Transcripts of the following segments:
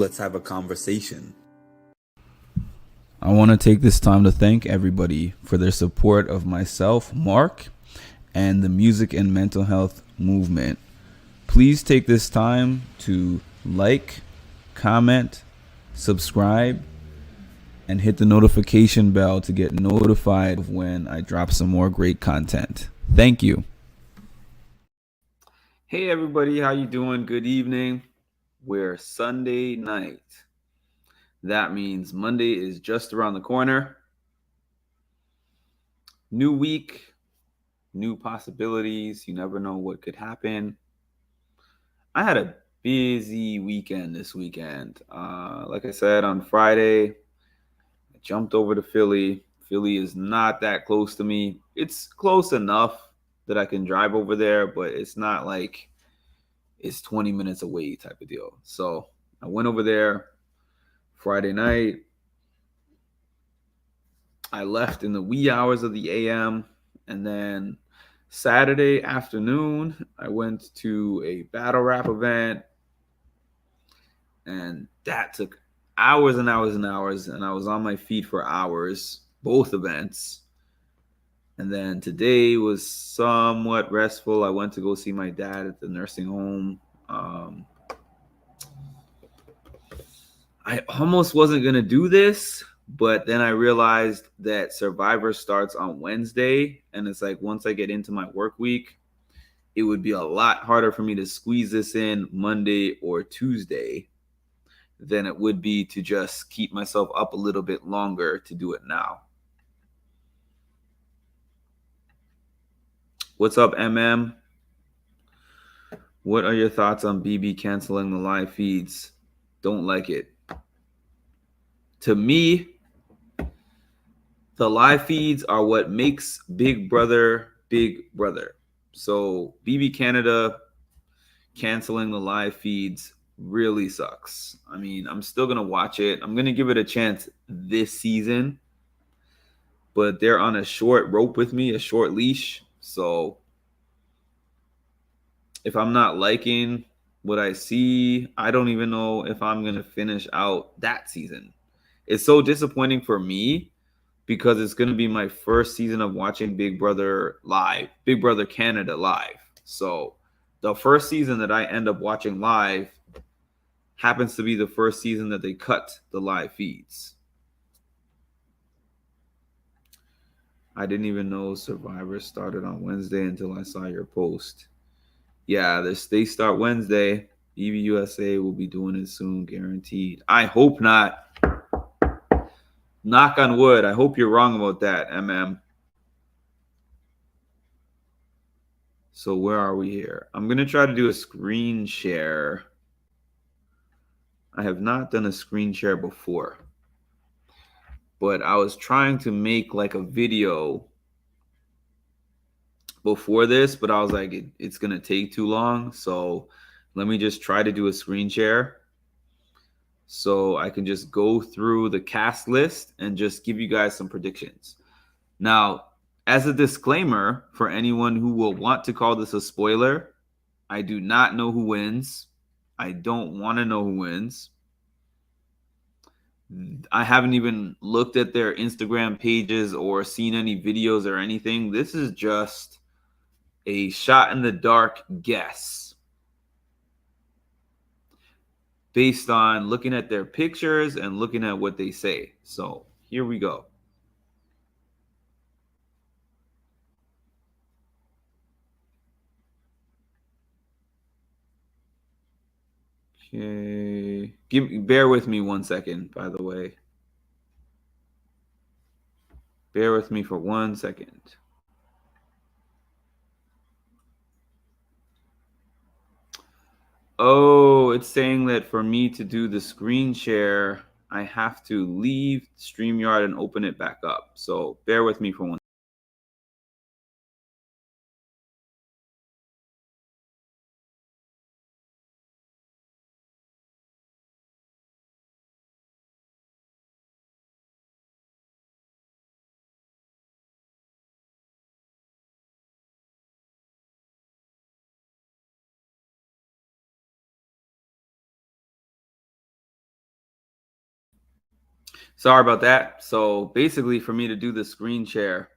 Let's have a conversation. I want to take this time to thank everybody for their support of myself, Mark, and the music and mental health movement. Please take this time to like, comment, subscribe, and hit the notification bell to get notified of when I drop some more great content. Thank you. Hey everybody, how you doing? Good evening. We're Sunday night. That means Monday is just around the corner. New week, new possibilities. You never know what could happen. I had a busy weekend this weekend. Like I said, on Friday, I jumped over to Philly. Philly is not that close to me. It's close enough that I can drive over there, but it's not like it's 20 minutes away type of deal. So I went over there Friday night. I left in the wee hours of the AM. And then Saturday afternoon, I went to a battle rap event. And that took hours and hours and hours. And I was on my feet for hours, both events. And then today was somewhat restful. I went to go see my dad at the nursing home. I almost wasn't going to do this, but then I realized that Survivor starts on Wednesday. And it's like once I get into my work week, it would be a lot harder for me to squeeze this in Monday or Tuesday than it would be to just keep myself up a little bit longer to do it now. What's up, MM? What are your thoughts on BB canceling the live feeds? Don't like it. To me, the live feeds are what makes Big Brother Big Brother. So BB Canada canceling the live feeds really sucks. I mean, I'm still going to watch it. I'm going to give it a chance this season. But they're on a short rope with me, a short leash. So if I'm not liking what I see, I don't even know if I'm going to finish out that season. It's so disappointing for me because it's going to be my first season of watching Big Brother live, Big Brother Canada live. So the first season that I end up watching live happens to be the first season that they cut the live feeds. I didn't even know Survivor started on Wednesday until I saw your post. Yeah, they start Wednesday. EVUSA will be doing it soon, guaranteed. I hope not. Knock on wood. I hope you're wrong about that, MM. So where are we here? I'm going to try to do a screen share. I have not done a screen share before. But I was trying to make like a video before this, but I was like, it's going to take too long. So let me just try to do a screen share so I can just go through the cast list and just give you guys some predictions. Now, as a disclaimer for anyone who will want to call this a spoiler, I do not know who wins. I don't want to know who wins. I haven't even looked at their Instagram pages or seen any videos or anything. This is just a shot in the dark guess based on looking at their pictures and looking at what they say. So here we go. Okay. Bear with me 1 second, by the way. Bear with me for 1 second. Oh, it's saying that for me to do the screen share, I have to leave StreamYard and open it back up. So bear with me for 1 Sorry about that. So basically, for me to do the screen share,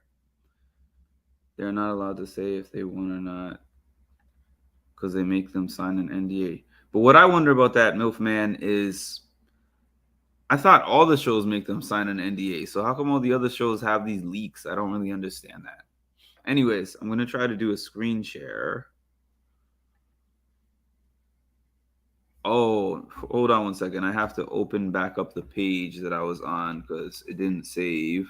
they're not allowed to say if they want or not because they make them sign an NDA. But what I wonder about that, MILF Man, is I thought all the shows make them sign an NDA. So how come all the other shows have these leaks? I don't really understand that. Anyways, I'm going to try to do a screen share. Oh, hold on one second. I have to open back up the page that I was on because it didn't save.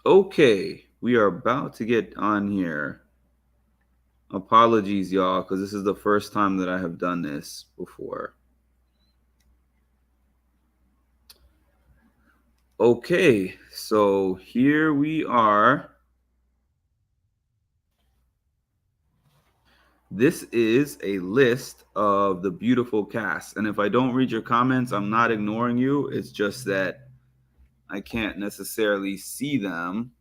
Okay, we are about to get on here. Apologies, y'all, because this is the first time that I have done this before. Okay, so here we are. This is a list of the beautiful cast. And if I don't read your comments, I'm not ignoring you. It's just that I can't necessarily see them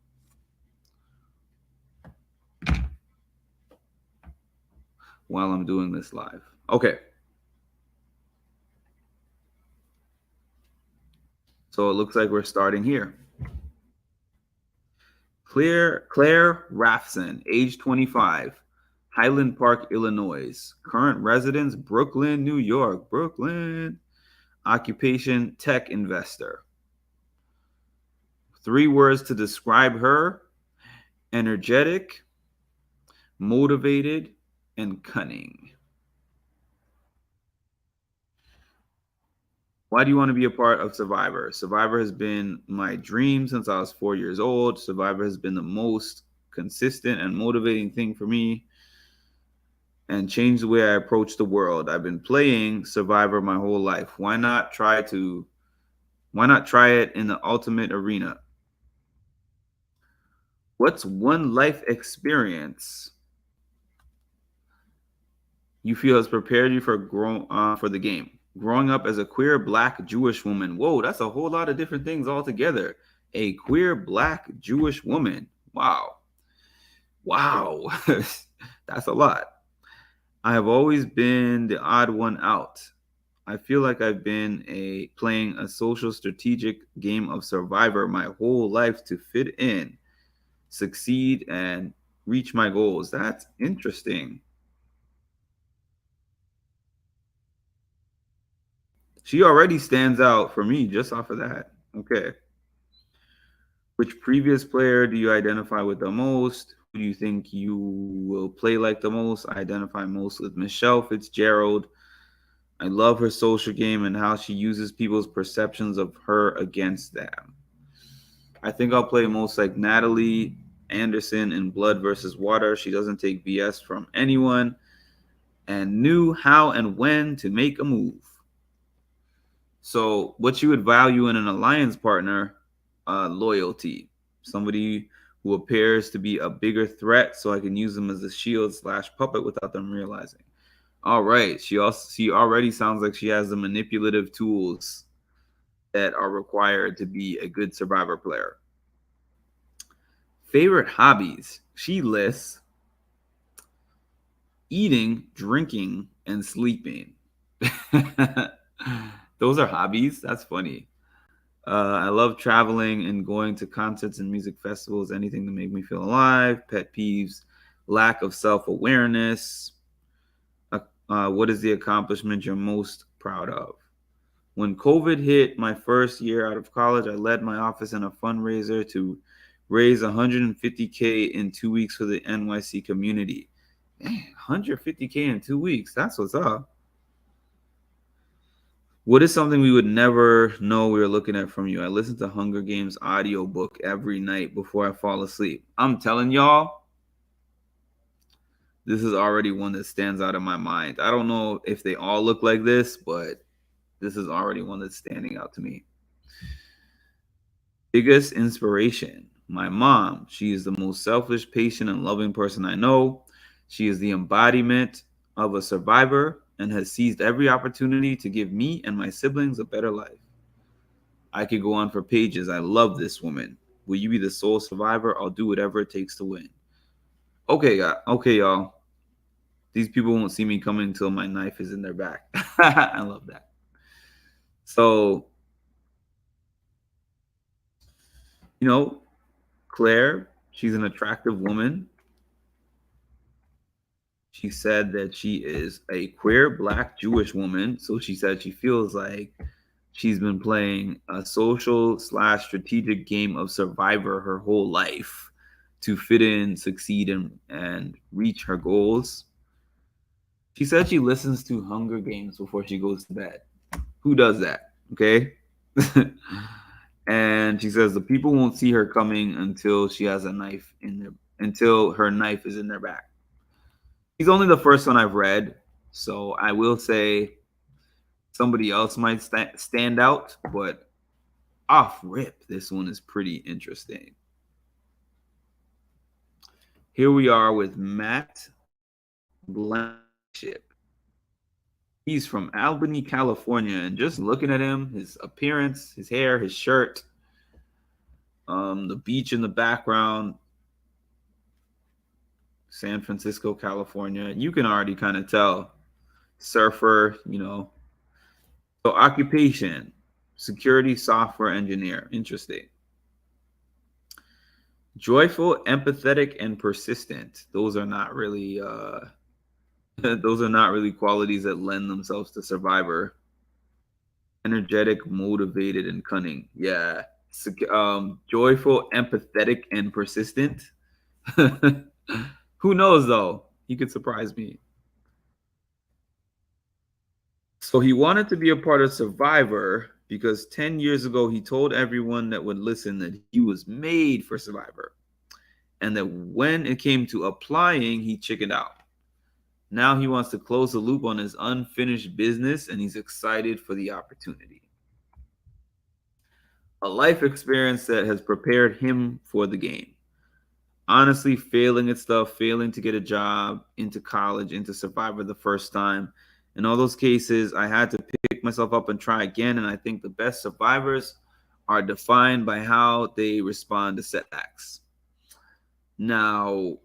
while I'm doing this live. Okay. So it looks like we're starting here. Claire Raffson, age 25, Highland Park, Illinois. Current residence, Brooklyn, New York. Brooklyn. Occupation, tech investor. 3 words to describe her: energetic, motivated, and cunning. Why do you want to be a part of Survivor? Survivor has been my dream since I was 4 years old. Survivor has been the most consistent and motivating thing for me and changed the way I approach the world. I've been playing Survivor my whole life. Why not try it in the ultimate arena? What's one life experience you feel has prepared you for the game? Growing up as a queer Black Jewish woman. Whoa, that's a whole lot of different things altogether. A queer Black Jewish woman. Wow. That's a lot. I have always been the odd one out. I feel like I've been playing a social strategic game of Survivor my whole life to fit in, succeed, and reach my goals. That's interesting. She already stands out for me just off of that. Okay. Which previous player do you identify with the most? Who do you think you will play like the most? I identify most with Michelle Fitzgerald. I love her social game and how she uses people's perceptions of her against them. I think I'll play most like Natalie Anderson in Blood versus Water. She doesn't take BS from anyone and knew how and when to make a move. So, what you would value in an alliance partner: loyalty. Somebody who appears to be a bigger threat, so I can use them as a shield/puppet without them realizing. All right. She already sounds like she has the manipulative tools that are required to be a good Survivor player. Favorite hobbies. She lists eating, drinking, and sleeping. Those are hobbies. That's funny. I love traveling and going to concerts and music festivals, anything to make me feel alive. Pet peeves: lack of self-awareness. What is the accomplishment you're most proud of? When COVID hit my first year out of college, I led my office in a fundraiser to raise $150K in 2 weeks for the NYC community. Man, $150K in 2 weeks. That's what's up. What is something we would never know we were looking at from you? I listen to Hunger Games audiobook every night before I fall asleep. I'm telling y'all, this is already one that stands out in my mind. I don't know if they all look like this, but this is already one that's standing out to me. Biggest inspiration: my mom. She is the most selfish, patient, and loving person I know. She is the embodiment of a survivor and has seized every opportunity to give me and my siblings a better life. I could go on for pages. I love this woman. Will you be the sole survivor? I'll do whatever it takes to win. Okay, y'all. These people won't see me coming until my knife is in their back. I love that. So, Claire, she's an attractive woman. She said that she is a queer Black Jewish woman. So she said she feels like she's been playing a social slash strategic game of Survivor her whole life to fit in, succeed, and reach her goals. She said she listens to Hunger Games before she goes to bed. Who does that? Okay. And she says the people won't see her coming until she has a knife in their until her knife is in their back. He's only the first one I've read, so I will say somebody else might stand out, but off rip, this one is pretty interesting. Here we are with Matt Blankenship. He's from Albany, California, and just looking at him, his appearance, his hair, his shirt, the beach in the background, San Francisco, California, you can already kind of tell. Surfer, So occupation, security software engineer. Interesting. Joyful, empathetic, and persistent. Those are not really qualities that lend themselves to Survivor. Energetic, motivated, and cunning. Yeah. Joyful, empathetic, and persistent. Who knows though? He could surprise me. So he wanted to be a part of Survivor because 10 years ago he told everyone that would listen that he was made for Survivor. And that when it came to applying, he chickened out. Now he wants to close the loop on his unfinished business and he's excited for the opportunity. A life experience that has prepared him for the game. Honestly, failing at stuff, failing to get a job, into college, into Survivor the first time. In all those cases, I had to pick myself up and try again. And I think the best survivors are defined by how they respond to setbacks. Now,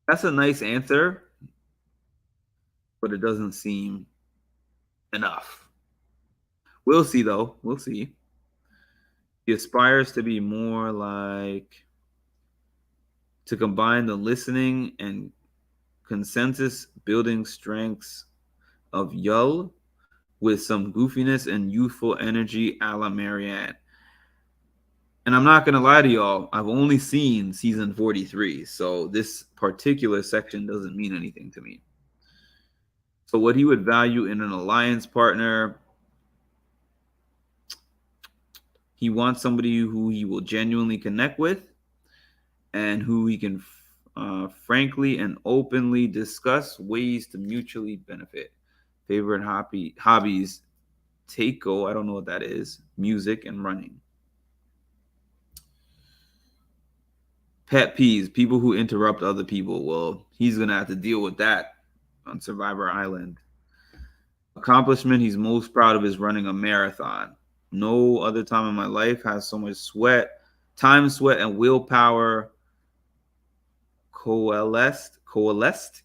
that's a nice answer, but it doesn't seem enough. We'll see, though. We'll see. He aspires to be more like to combine the listening and consensus building strengths of Yull with some goofiness and youthful energy a la Marianne. And I'm not going to lie to y'all, I've only seen season 43, so this particular section doesn't mean anything to me. So what he would value in an alliance partner, he wants somebody who he will genuinely connect with and who he can frankly and openly discuss ways to mutually benefit. Favorite hobbies, Takeo, I don't know what that is, music and running. Pet peeves, people who interrupt other people. Well, he's going to have to deal with that on Survivor Island. Accomplishment he's most proud of is running a marathon. No other time in my life has so much time, sweat, and willpower coalesced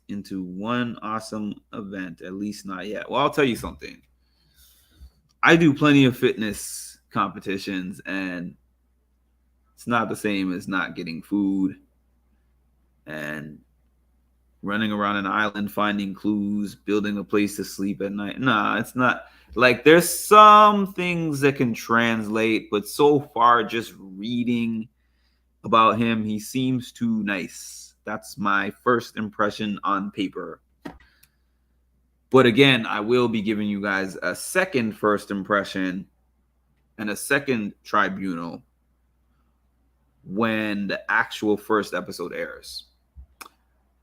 into one awesome event, at least not yet. Well, I'll tell you something. I do plenty of fitness competitions, and it's not the same as not getting food and running around an island, finding clues, building a place to sleep at night. Nah, it's not. Like, there's some things that can translate, but so far, just reading about him, he seems too nice. That's my first impression on paper. But again, I will be giving you guys a second first impression and a second tribunal when the actual first episode airs.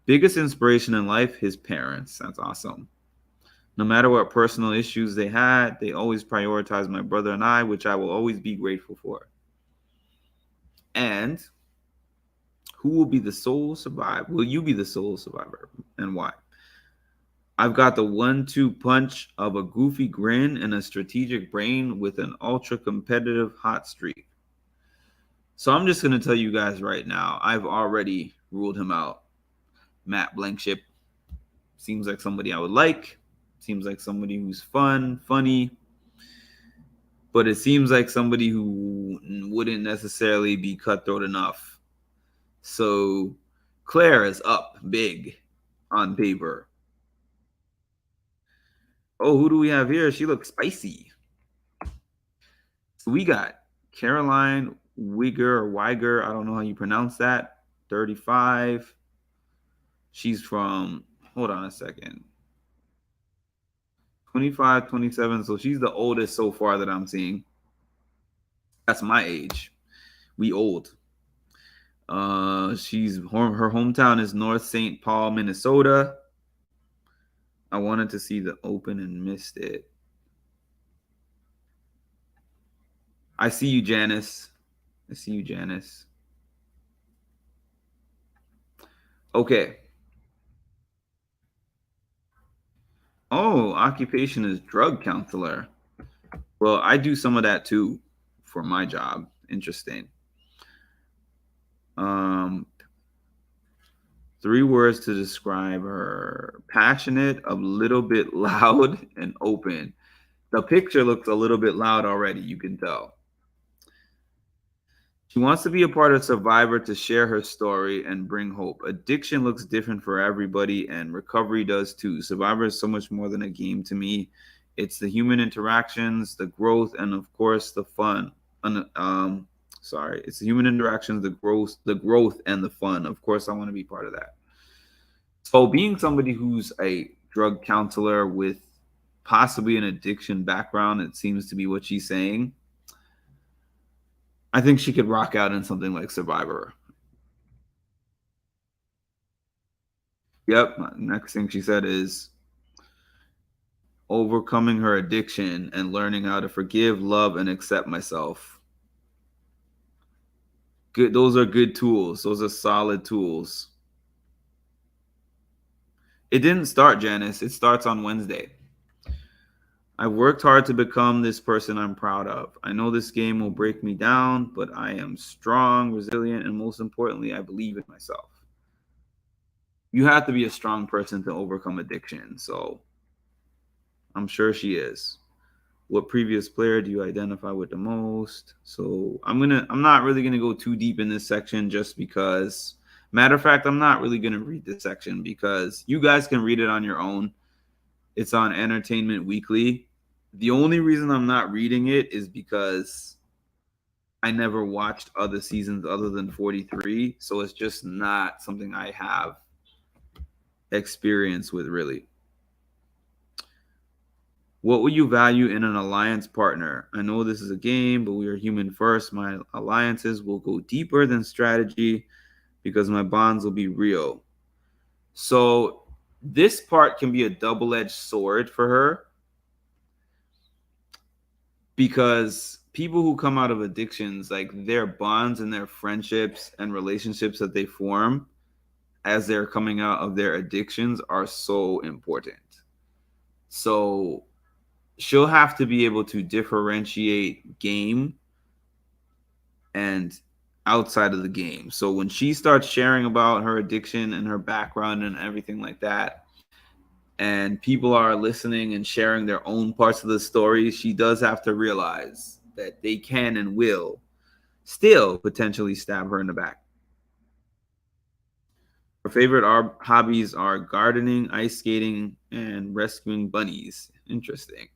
Biggest inspiration in life, his parents. That's awesome. No matter what personal issues they had, they always prioritized my brother and I, which I will always be grateful for. And who will be the sole survivor? Will you be the sole survivor, and why? I've got the 1-2 punch of a goofy grin and a strategic brain with an ultra competitive hot streak. So I'm just going to tell you guys right now, I've already ruled him out. Matt Blankenship seems like somebody I would like. Seems like somebody who's fun, funny, but it seems like somebody who wouldn't necessarily be cutthroat enough. So Claire is up big on paper. Oh, who do we have here? She looks spicy. So we got Caroline Weiger. I don't know how you pronounce that. 35. She's from, hold on a second. 25, 27. So she's the oldest so far that I'm seeing. That's my age. We old. She's her hometown is North St. Paul, Minnesota. I wanted to see the open and missed it. I see you, Janice. I see you, Janice. Okay. Oh, occupation is drug counselor. Well, I do some of that too for my job. Interesting. 3 words to describe her: passionate, a little bit loud, and open. The picture looks a little bit loud already, you can tell. She wants to be a part of Survivor to share her story and bring hope. Addiction looks different for everybody, and recovery does too. Survivor is so much more than a game to me. It's the human interactions, the growth, and of course the fun. It's the human interactions, the growth, and the fun. Of course, I want to be part of that. So, being somebody who's a drug counselor with possibly an addiction background, it seems to be what she's saying. I think she could rock out in something like Survivor. Yep. Next thing she said is overcoming her addiction and learning how to forgive, love, and accept myself. Good. Those are good tools. Those are solid tools. It didn't start, Janice. It starts on Wednesday. I worked hard to become this person I'm proud of. I know this game will break me down, but I am strong, resilient, and most importantly, I believe in myself. You have to be a strong person to overcome addiction. So I'm sure she is. What previous player do you identify with the most? So I'm not really gonna go too deep in this section just because, matter of fact, I'm not really gonna read this section because you guys can read it on your own. It's on Entertainment Weekly. The only reason I'm not reading it is because I never watched other seasons other than 43. So it's just not something I have experience with, really. What will you value in an alliance partner? I know this is a game, but we are human first. My alliances will go deeper than strategy because my bonds will be real. So this part can be a double-edged sword for her because people who come out of addictions, like their bonds and their friendships and relationships that they form as they're coming out of their addictions are so important. So she'll have to be able to differentiate game and outside of the game. So when she starts sharing about her addiction and her background and everything like that, and people are listening and sharing their own parts of the story, she does have to realize that they can and will still potentially stab her in the back. Her favorite hobbies are gardening, ice skating, and rescuing bunnies. Interesting.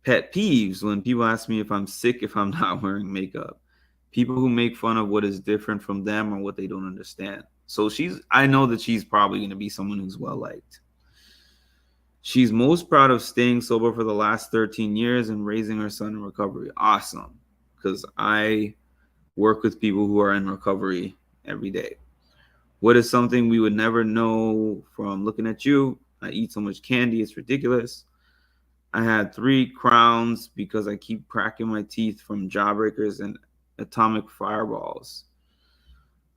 Pet peeves: when people ask me if I'm sick if I'm not wearing makeup. People who make fun of what is different from them or what they don't understand. So I know that she's probably going to be someone who's well liked. She's most proud of staying sober for the last 13 years and raising her son in recovery. Awesome. Because I work with people who are in recovery every day. What is something we would never know from looking at you? I eat so much candy, it's ridiculous. I had 3 crowns because I keep cracking my teeth from Jawbreakers and atomic fireballs.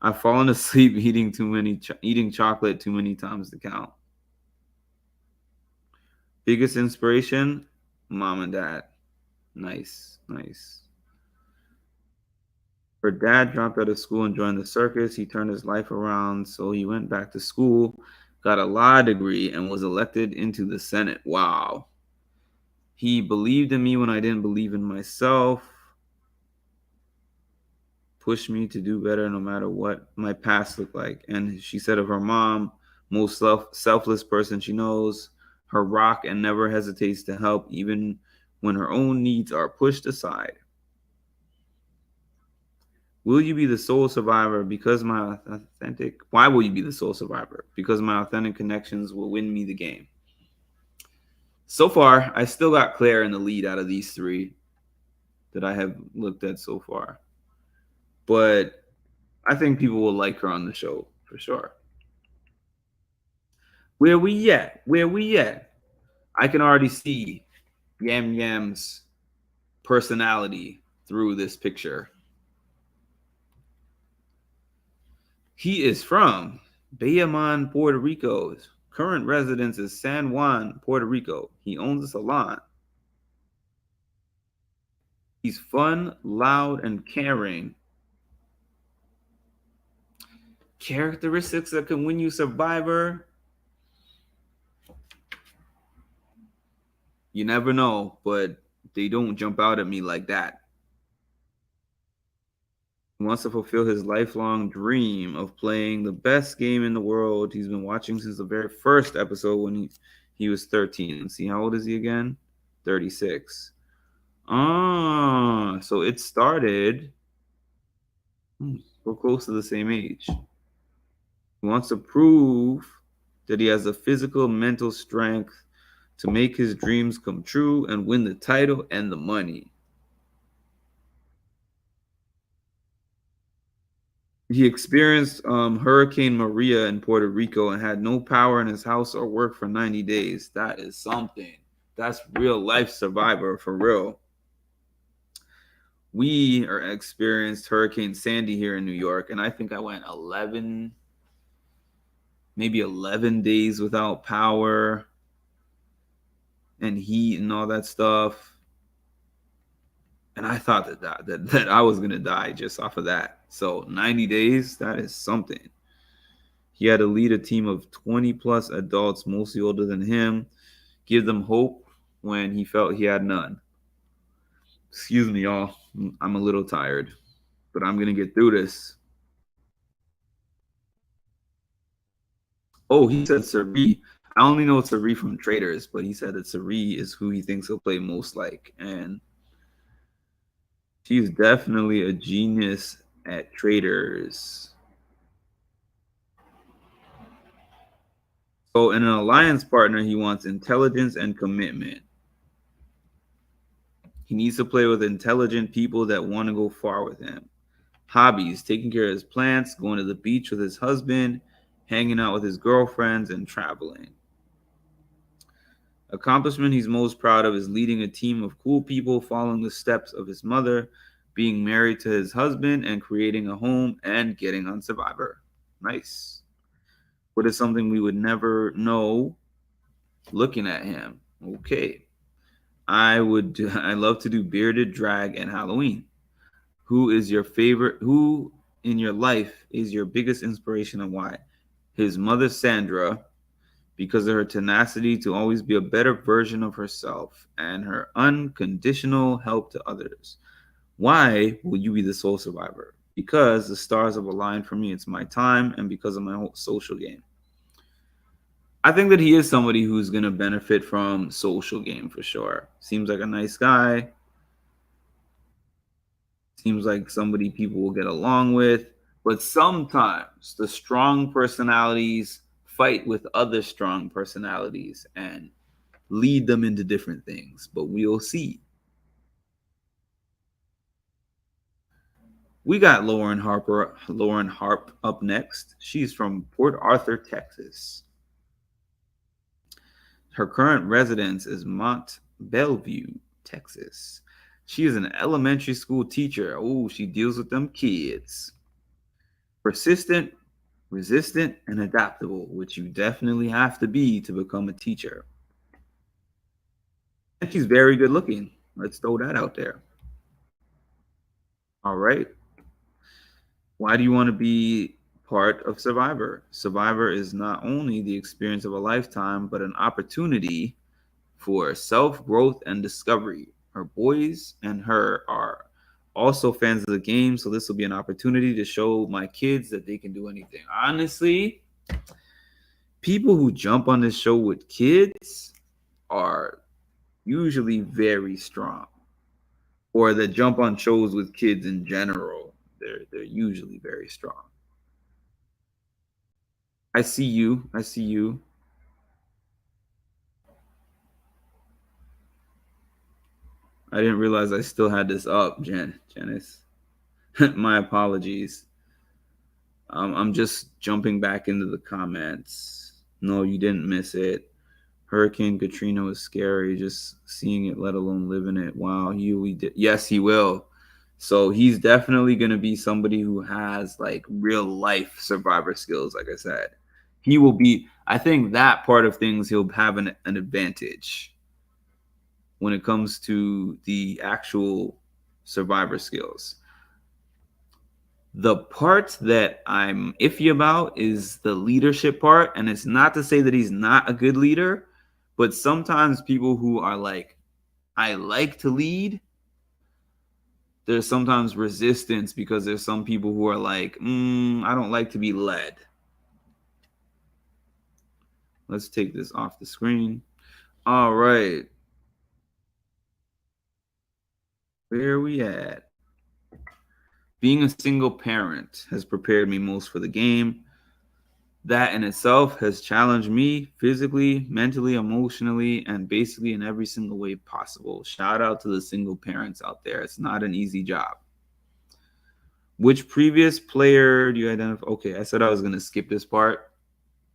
I've fallen asleep eating chocolate too many times to count. Biggest inspiration? Mom and dad. Nice. Her dad dropped out of school and joined the circus. He turned his life around, so he went back to school, got a law degree, and was elected into the Senate. Wow. He believed in me when I didn't believe in myself, pushed me to do better no matter what my past looked like. And she said of her mom, most selfless person she knows, her rock, and never hesitates to help even when her own needs are pushed aside. Will you be the sole survivor because my authentic? Why will you be the sole survivor? Because my authentic connections will win me the game. So far, I still got Claire in the lead out of these three that I have looked at so far. But I think people will like her on the show for sure. Where we at? Where we at? I can already see Yam Yam's personality through this picture. He is from Bayamon, Puerto Rico. His current residence is San Juan, Puerto Rico. He owns a salon. He's fun, loud, and caring. Characteristics that can win you Survivor. You never know, but they don't jump out at me like that. He wants to fulfill his lifelong dream of playing the best game in the world. He's been watching since the very first episode when he was 13. And see, how old is he again? 36. So it started. We're close to the same age. He wants to prove that he has the physical, mental strength to make his dreams come true and win the title and the money. He experienced Hurricane Maria in Puerto Rico and had no power in his house or work for 90 days. That is something. That's real life Survivor for real. We experienced Hurricane Sandy here in New York, and I think I went 11 days without power and heat and all that stuff. And I thought that I was gonna die just off of that. So 90 days, that is something. He had to lead a team of 20 plus adults, mostly older than him, give them hope when he felt he had none. Excuse me, y'all. I'm a little tired, but I'm gonna get through this. Oh, he said Sari. I only know Sari from Traders, but he said that Sari is who he thinks he'll play most like. And she's definitely a genius at Traders. So in an alliance partner, he wants intelligence and commitment. He needs to play with intelligent people that want to go far with him. Hobbies, taking care of his plants, going to the beach with his husband, hanging out with his girlfriends, and traveling. Accomplishment he's most proud of is leading a team of cool people, following the steps of his mother, being married to his husband, and creating a home and getting on Survivor. Nice. What is something we would never know looking at him? Okay. I love to do bearded drag and Halloween. Who is your favorite? Who in your life is your biggest inspiration and why? His mother, Sandra, because of her tenacity to always be a better version of herself and her unconditional help to others. Why will you be the sole survivor? Because the stars have aligned for me. It's my time, and because of my whole social game. I think that he is somebody who's going to benefit from social game for sure. Seems like a nice guy. Seems like somebody people will get along with. But sometimes the strong personalities fight with other strong personalities and lead them into different things. But we'll see. We got Lauren Harp up next. She's from Port Arthur, Texas. Her current residence is Mont Bellevue, Texas. She is an elementary school teacher. Oh, she deals with them kids. Persistent, resistant, and adaptable, which you definitely have to be to become a teacher. And she's very good looking. Let's throw that out there. All right. Why do you want to be part of Survivor? Survivor is not only the experience of a lifetime, but an opportunity for self growth and discovery. Her boys and her are also fans of the game, so this will be an opportunity to show my kids that they can do anything. Honestly, people who jump on this show with kids are usually very strong, or that jump on shows with kids in general. They're usually very strong. I see you. I see you. I didn't realize I still had this up, Janice. My apologies. I'm just jumping back into the comments. No, you didn't miss it. Hurricane Katrina was scary. Just seeing it, let alone living it. Wow, he did. Yes, he will. So he's definitely gonna be somebody who has like real life survivor skills. Like I said, he will be. I think that part of things he'll have an advantage when it comes to the actual survivor skills. The part that I'm iffy about is the leadership part. And it's not to say that he's not a good leader, but sometimes people who are like, I like to lead, there's sometimes resistance because there's some people who are like, I don't like to be led. Let's take this off the screen. All right. Where are we at? Being a single parent has prepared me most for the game. That in itself has challenged me physically, mentally, emotionally, and basically in every single way possible. Shout out to the single parents out there. It's not an easy job. Which previous player do you identify? Okay, I said I was going to skip this part.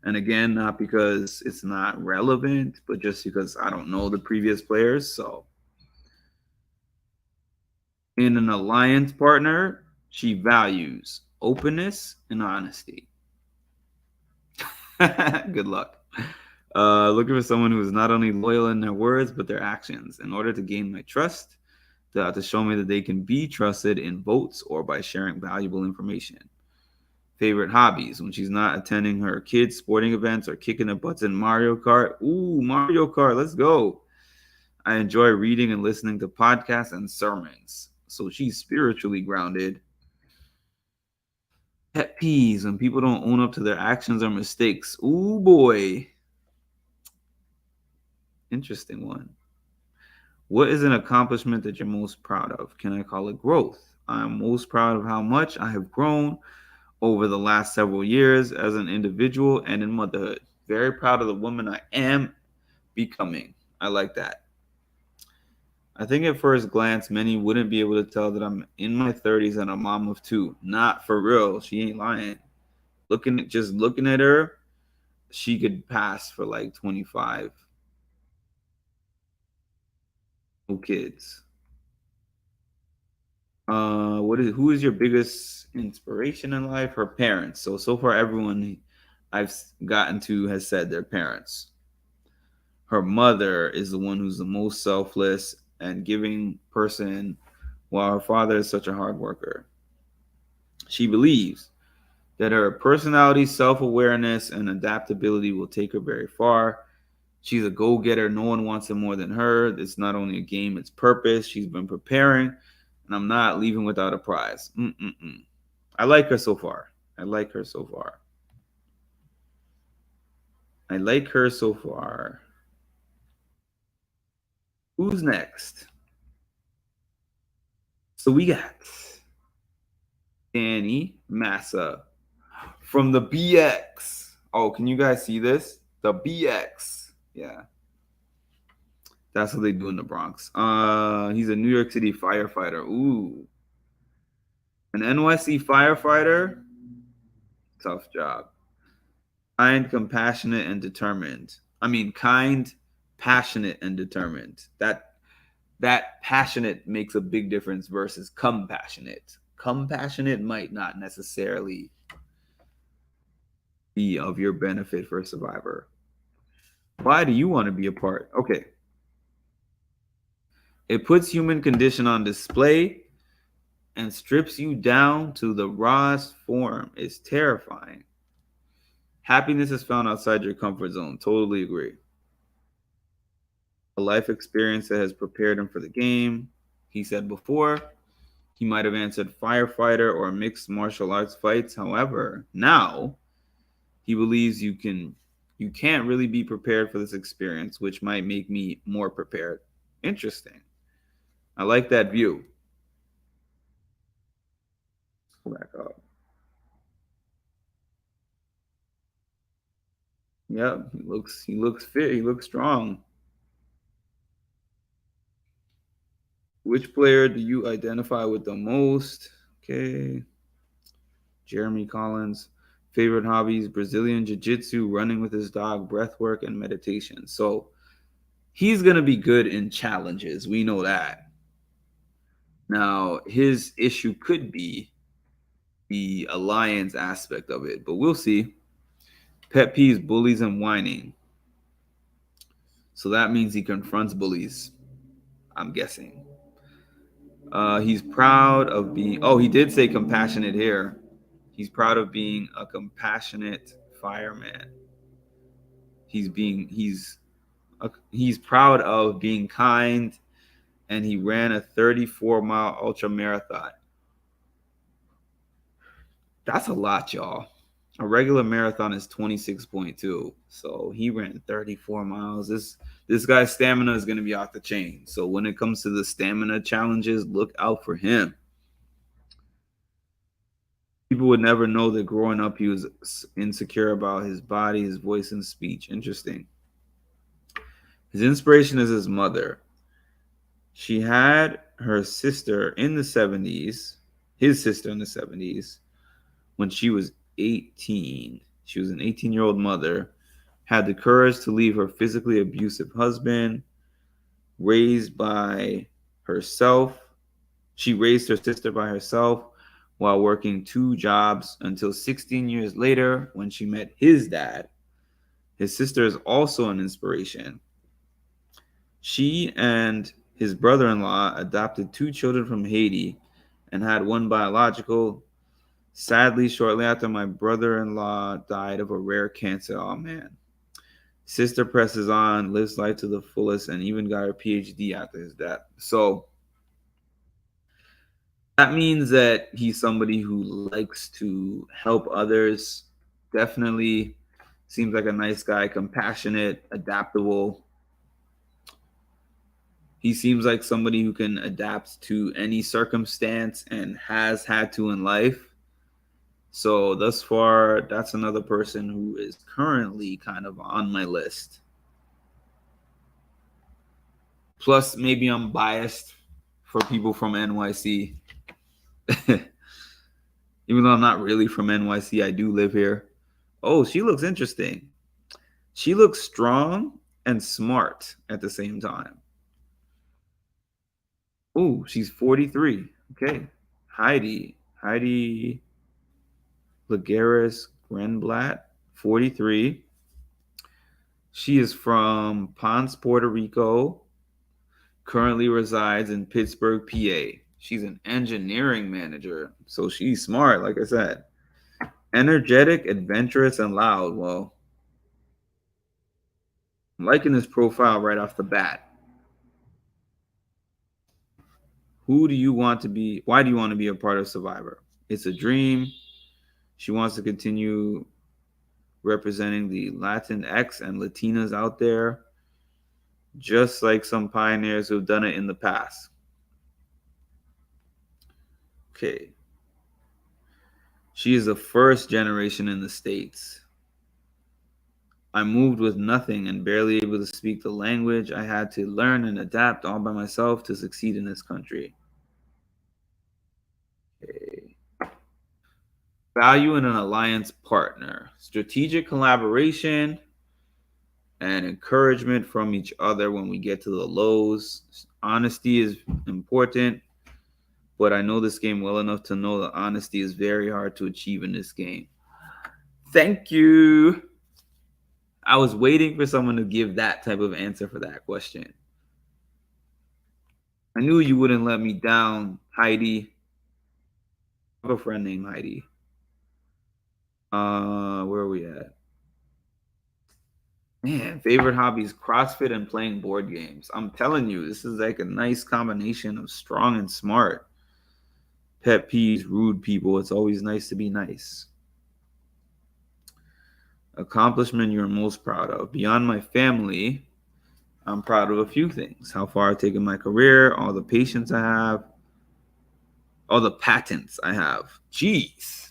And again, not because it's not relevant, but just because I don't know the previous players. So, in an alliance partner, she values openness and honesty. Good luck. Looking for someone who is not only loyal in their words, but their actions. In order to gain my trust, they have to show me that they can be trusted in votes or by sharing valuable information. Favorite hobbies: when she's not attending her kids' sporting events or kicking their butts in Mario Kart. Ooh, Mario Kart, let's go. I enjoy reading and listening to podcasts and sermons. So she's spiritually grounded. Pet peeves: when people don't own up to their actions or mistakes. Ooh, boy. Interesting one. What is an accomplishment that you're most proud of? Can I call it growth? I'm most proud of how much I have grown over the last several years as an individual and in motherhood. Very proud of the woman I am becoming. I like that. I think at first glance, many wouldn't be able to tell that I'm in my 30s and a mom of two. Not for real. She ain't lying. Looking at her, she could pass for like 25. No kids. Who is your biggest inspiration in life? Her parents. So far everyone I've gotten to has said their parents. Her mother is the one who's the most selfless and giving person, while her father is such a hard worker. She believes that her personality, self-awareness, and adaptability will take her very far. She's a go-getter. No one wants it more than her. It's not only a game, it's purpose. She's been preparing, and I'm not leaving without a prize. I like her so far. I like her so far. I like her so far. Who's next? So we got Danny Massa from the BX. Oh, can you guys see this? The BX. Yeah. That's what they do in the Bronx. He's a New York City firefighter. Ooh. An NYC firefighter? Tough job. Kind, compassionate, and determined. Kind, passionate, and determined. That passionate makes a big difference versus compassionate. Compassionate might not necessarily be of your benefit for a survivor. Why do you want to be a part? Okay. It puts human condition on display and strips you down to the rawest form is terrifying. Happiness is found outside your comfort zone. Totally agree. A life experience that has prepared him for the game. He said before he might have answered firefighter or mixed martial arts fights. However, now he believes you can't really be prepared for this experience, which might make me more prepared. Interesting. I like that view. Go back up. Yep, he looks fit. He looks strong. Which player do you identify with the most? Okay. Jeremy Collins. Favorite hobbies: Brazilian Jiu-Jitsu, running with his dog, breath work, and meditation. So he's gonna be good in challenges. We know that. Now his issue could be the alliance aspect of it, but we'll see. Pet peeves: bullies and whining. So that means he confronts bullies, I'm guessing. He's proud of being. Oh, he did say compassionate here. He's proud of being a compassionate fireman. He's proud of being kind, and he ran a 34-mile ultra marathon. That's a lot, y'all. A regular marathon is 26.2, so he ran 34 miles. This guy's stamina is going to be off the chain. So when it comes to the stamina challenges, look out for him. People would never know that growing up he was insecure about his body, his voice, and speech. Interesting. His inspiration is his mother. She had her sister in the 70s, his sister in the 70s, when she was 18. She was an 18-year-old mother, had the courage to leave her physically abusive husband, raised by herself. She raised her sister by herself while working 2 jobs until 16 years later when she met his dad. His sister is also an inspiration. She and his brother-in-law adopted 2 children from Haiti and had 1 biological. Sadly, shortly after, my brother-in-law died of a rare cancer. Oh, man. Sister presses on, lives life to the fullest, and even got her PhD after his death. So that means that he's somebody who likes to help others. Definitely seems like a nice guy, compassionate, adaptable. He seems like somebody who can adapt to any circumstance and has had to in life. So thus far, that's another person who is currently kind of on my list. Plus, maybe I'm biased for people from NYC. Even though I'm not really from NYC, I do live here. Oh, she looks interesting. She looks strong and smart at the same time. Oh, she's 43. Okay. Heidi Lagares Grenblatt, 43. She is from Ponce, Puerto Rico, currently resides in Pittsburgh, PA. She's an engineering manager, so she's smart, like I said. Energetic, adventurous, and loud. Well, I'm liking this profile right off the bat. Who do you want to be? Why do you want to be a part of Survivor? It's a dream. She wants to continue representing the Latinx and Latinas out there, just like some pioneers who've done it in the past. Okay. She is the first generation in the States. I moved with nothing and barely able to speak the language. I had to learn and adapt all by myself to succeed in this country. Okay. Value in an alliance partner. Strategic collaboration and encouragement from each other when we get to the lows. Honesty is important, but I know this game well enough to know that honesty is very hard to achieve in this game. Thank you. I was waiting for someone to give that type of answer for that question. I knew you wouldn't let me down, Heidi. I have a friend named Heidi. Where are we at? Man, favorite hobbies: CrossFit and playing board games. I'm telling you, this is like a nice combination of strong and smart. Pet peeves: rude people. It's always nice to be nice. Accomplishment you're most proud of. Beyond my family, I'm proud of a few things. How far I've taken my career, all the patience I have, all the patents I have. Jeez.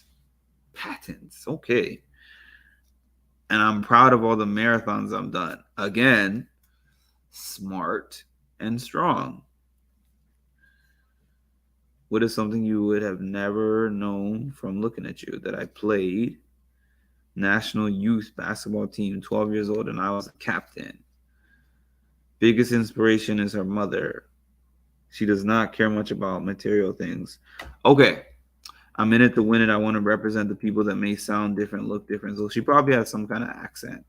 Patents. Okay. And I'm proud of all the marathons I've done. Again, smart and strong. What is something you would have never known from looking at you? That I played national youth basketball team, 12 years old, and I was a captain. Biggest inspiration is her mother. She does not care much about material things. Okay, I'm in it to win it. I want to represent the people that may sound different, look different. So she probably has some kind of accent.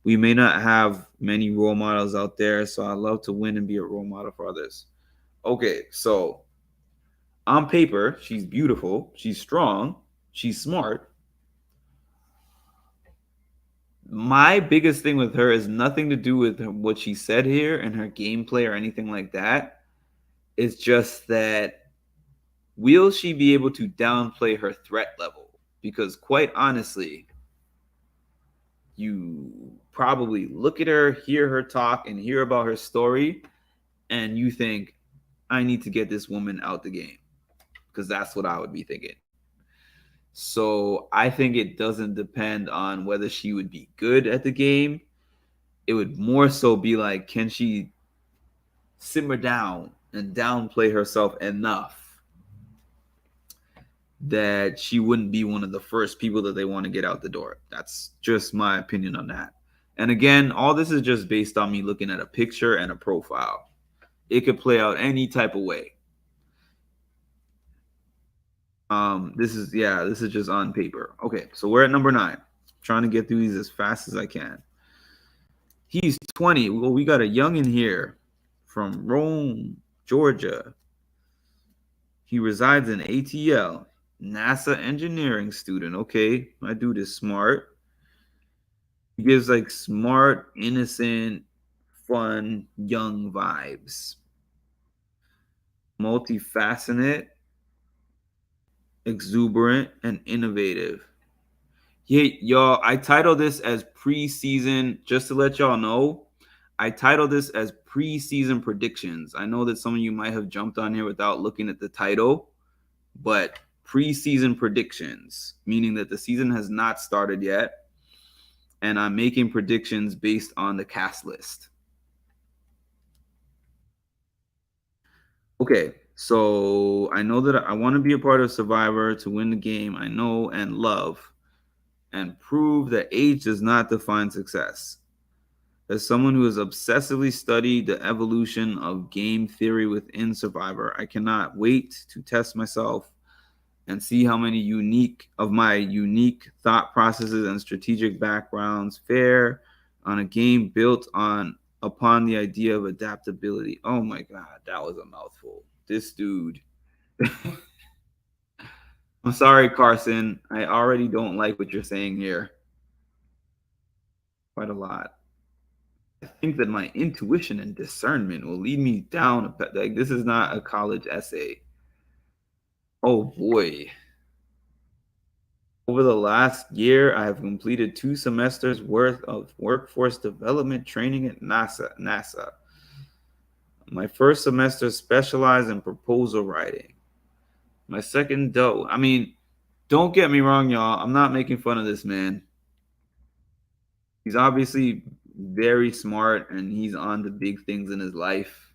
We may not have many role models out there, so I love to win and be a role model for others. Okay, so on paper, she's beautiful, she's strong, she's smart. My biggest thing with her is nothing to do with what she said here and her gameplay or anything like that. It's just that will she be able to downplay her threat level? Because quite honestly, you probably look at her, hear her talk, and hear about her story, and you think, I need to get this woman out the game. Because that's what I would be thinking. So I think it doesn't depend on whether she would be good at the game. It would more so be like, can she simmer down and downplay herself enough that she wouldn't be one of the first people that they want to get out the door. That's just my opinion on that. And again, all this is just based on me looking at a picture and a profile. It could play out any type of way. This is just on paper. Okay, so we're at number 9. Trying to get through these as fast as I can. He's 20. Well, we got a youngin' here from Rome, Georgia. He resides in ATL. NASA engineering student. Okay, my dude is smart. He gives like smart, innocent, fun, young vibes. Multifaceted, exuberant, and innovative. Yeah, y'all, I titled this as preseason, just to let y'all know. I titled this as preseason predictions. I know that some of you might have jumped on here without looking at the title, but preseason predictions, meaning that the season has not started yet, and I'm making predictions based on the cast list. Okay, so I know that I want to be a part of Survivor to win the game I know and love and prove that age does not define success. As someone who has obsessively studied the evolution of game theory within Survivor, I cannot wait to test myself and see how many of my unique thought processes and strategic backgrounds fare on a game built upon the idea of adaptability. Oh my God, that was a mouthful. This dude. I'm sorry, Carson. I already don't like what you're saying here. Quite a lot. I think that my intuition and discernment will lead me down. Like, this is not a college essay. Oh boy. Over the last year, I have completed 2 semesters worth of workforce development training at NASA. My first semester specialized in proposal writing. My second, don't get me wrong, y'all. I'm not making fun of this man. He's obviously very smart and he's on to big things in his life.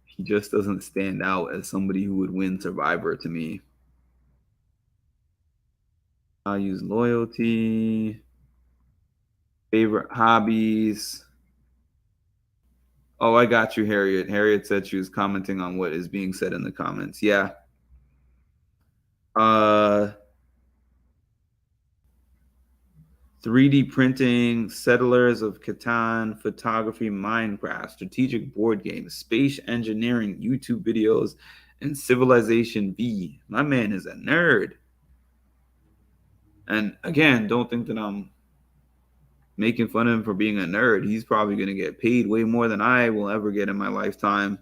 He just doesn't stand out as somebody who would win Survivor to me. I'll use loyalty, favorite hobbies. Oh, I got you, Harriet. Harriet said she was commenting on what is being said in the comments. Yeah. 3D printing, Settlers of Catan, photography, Minecraft, strategic board games, space engineering, YouTube videos, And Civilization V. My man is a nerd. And again, don't think that I'm making fun of him for being a nerd. He's probably going to get paid way more than I will ever get in my lifetime.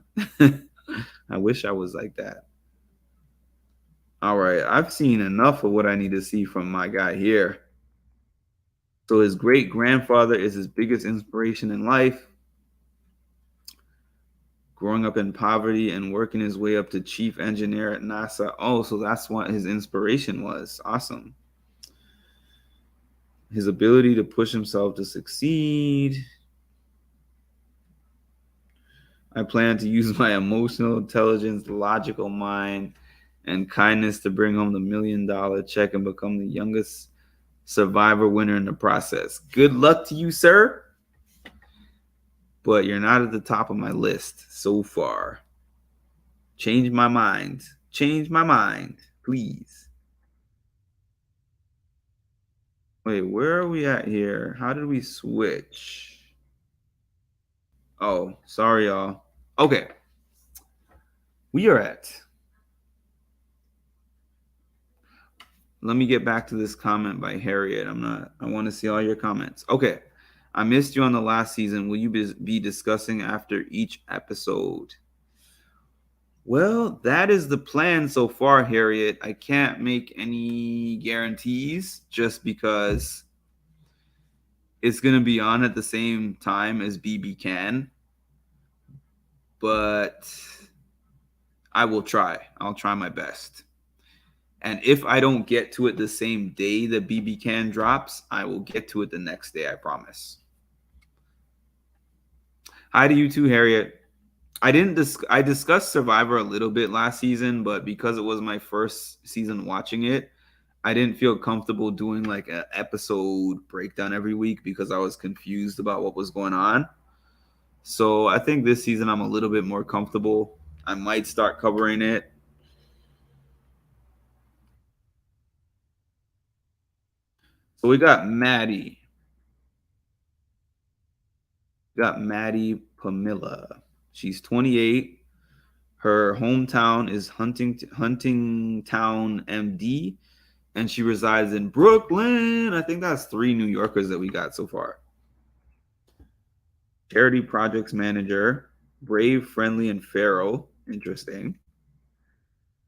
I wish I was like that. All right, I've seen enough of what I need to see from my guy here. So his great grandfather is his biggest inspiration in life. Growing up in poverty and working his way up to chief engineer at NASA. Oh, so that's what his inspiration was. Awesome. His ability to push himself to succeed. I plan to use my emotional intelligence, logical mind, and kindness to bring home the $1 million check and become the youngest survivor winner in the process. Good luck to you, sir. But you're not at the top of my list so far. Change my mind. Change my mind, please. Wait, where are we at here? How did we switch? Oh, sorry, y'all. Okay. We are at. Let me get back to this comment by Harriet. I want to see all your comments. Okay. I missed you on the last season. Will you be discussing after each episode? Well, that is the plan so far, Harriet. I can't make any guarantees just because it's going to be on at the same time as BB can. But I will try. I'll try my best. And if I don't get to it the same day that BB can drops, I will get to it the next day, I promise. Hi to you too, Harriet. I discussed Survivor a little bit last season, but because it was my first season watching it, I didn't feel comfortable doing like an episode breakdown every week because I was confused about what was going on. So I think this season I'm a little bit more comfortable. I might start covering it. So we got Maddie. Pamela. She's 28. Her hometown is Huntingtown, MD, and she resides in Brooklyn. I think that's 3 New Yorkers that we got so far. Charity projects manager, brave, friendly, and feral. Interesting.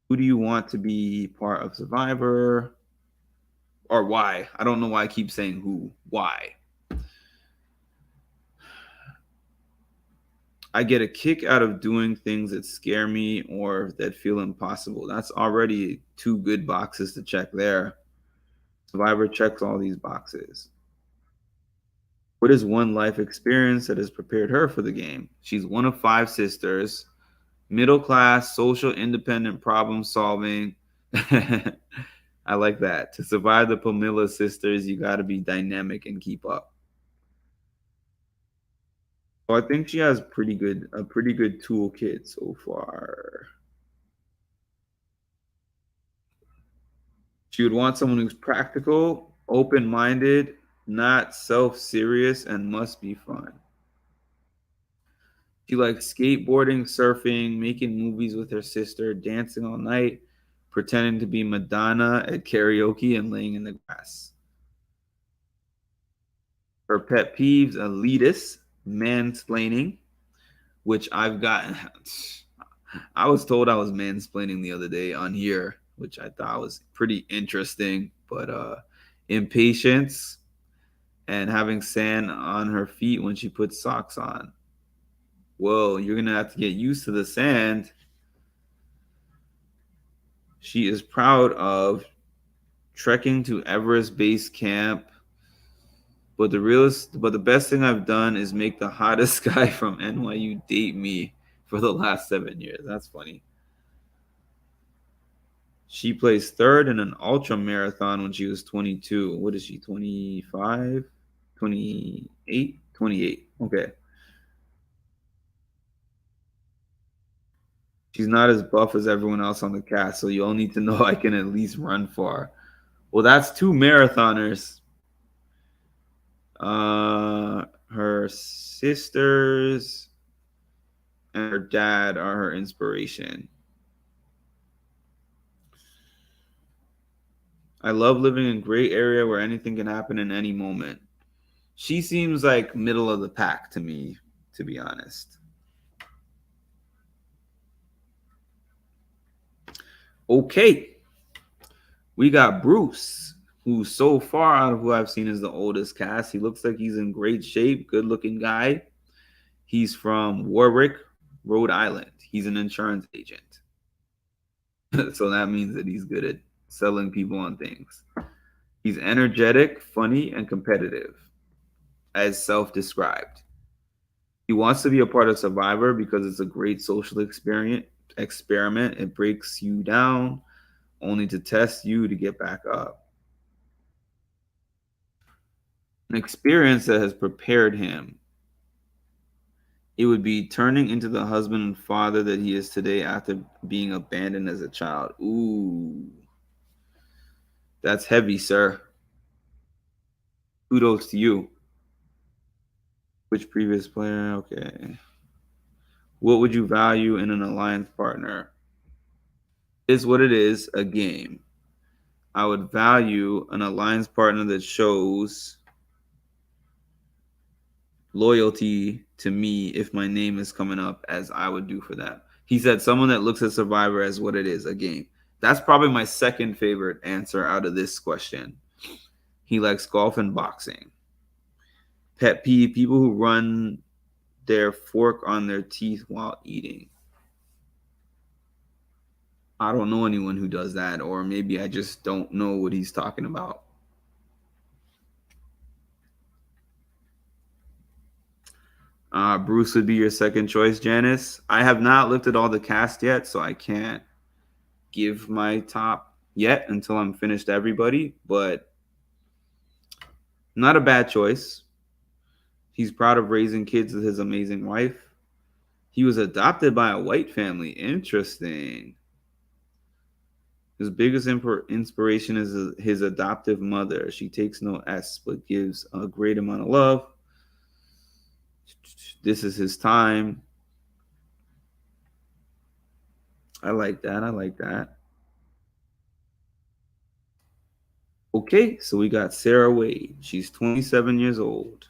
Who do you want to be part of Survivor? Or why? I don't know why I keep saying who. Why? I get a kick out of doing things that scare me or that feel impossible. That's already 2 good boxes to check there. Survivor checks all these boxes. What is one life experience that has prepared her for the game? She's one of 5 sisters, middle class, social, independent, problem solving. I like that. To survive the Pamela sisters, you got to be dynamic and keep up. So I think she has a pretty good toolkit so far. She would want someone who's practical, open-minded, not self-serious, and must be fun. She likes skateboarding, surfing, making movies with her sister, dancing all night, pretending to be Madonna at karaoke, and laying in the grass. Her pet peeves: elitist, mansplaining, which I've gotten. I was told I was mansplaining the other day on here, which I thought was pretty interesting. But impatience and having sand on her feet when she puts socks on. Well, you're going to have to get used to the sand. She is proud of trekking to Everest Base Camp. But the best thing I've done is make the hottest guy from NYU date me for the last 7 years. That's funny. She placed 3rd in an ultra marathon when she was 22. What is she, 25? 28? 28. Okay. She's not as buff as everyone else on the cast, so you'll need to know I can at least run far. Well, that's 2 marathoners. Her sisters and her dad are her inspiration. I love living in a gray area where anything can happen in any moment. She seems like middle of the pack to me, to be honest. Okay, we got Bruce, who so far out of who I've seen is the oldest cast. He looks like he's in great shape, good looking guy. He's from Warwick, Rhode Island. He's an insurance agent. So that means that he's good at selling people on things. He's energetic, funny, and competitive, as self described. He wants to be a part of Survivor because it's a great social experiment. It breaks you down only to test you to get back up. An experience that has prepared him. It would be turning into the husband and father that he is today after being abandoned as a child. Ooh, that's heavy, sir. Kudos to you. Which previous player? Okay. What would you value in an alliance partner? Is what it is, a game. I would value an alliance partner that shows loyalty to me if my name is coming up as I would do for them. He said someone that looks at Survivor as what it is, a game. That's probably my second favorite answer out of this question. He likes golf and boxing. Pet peeve, people who run their fork on their teeth while eating. I don't know anyone who does that, or maybe I just don't know what he's talking about. Bruce would be your second choice, Janice. I have not looked at all the cast yet, so I can't give my top yet until I'm finished everybody, but not a bad choice. He's proud of raising kids with his amazing wife. He was adopted by a white family. Interesting. His biggest inspiration is his adoptive mother. She takes no S, but gives a great amount of love. This is his time. I like that. I like that. Okay, so we got Sarah Wade. She's 27 years old.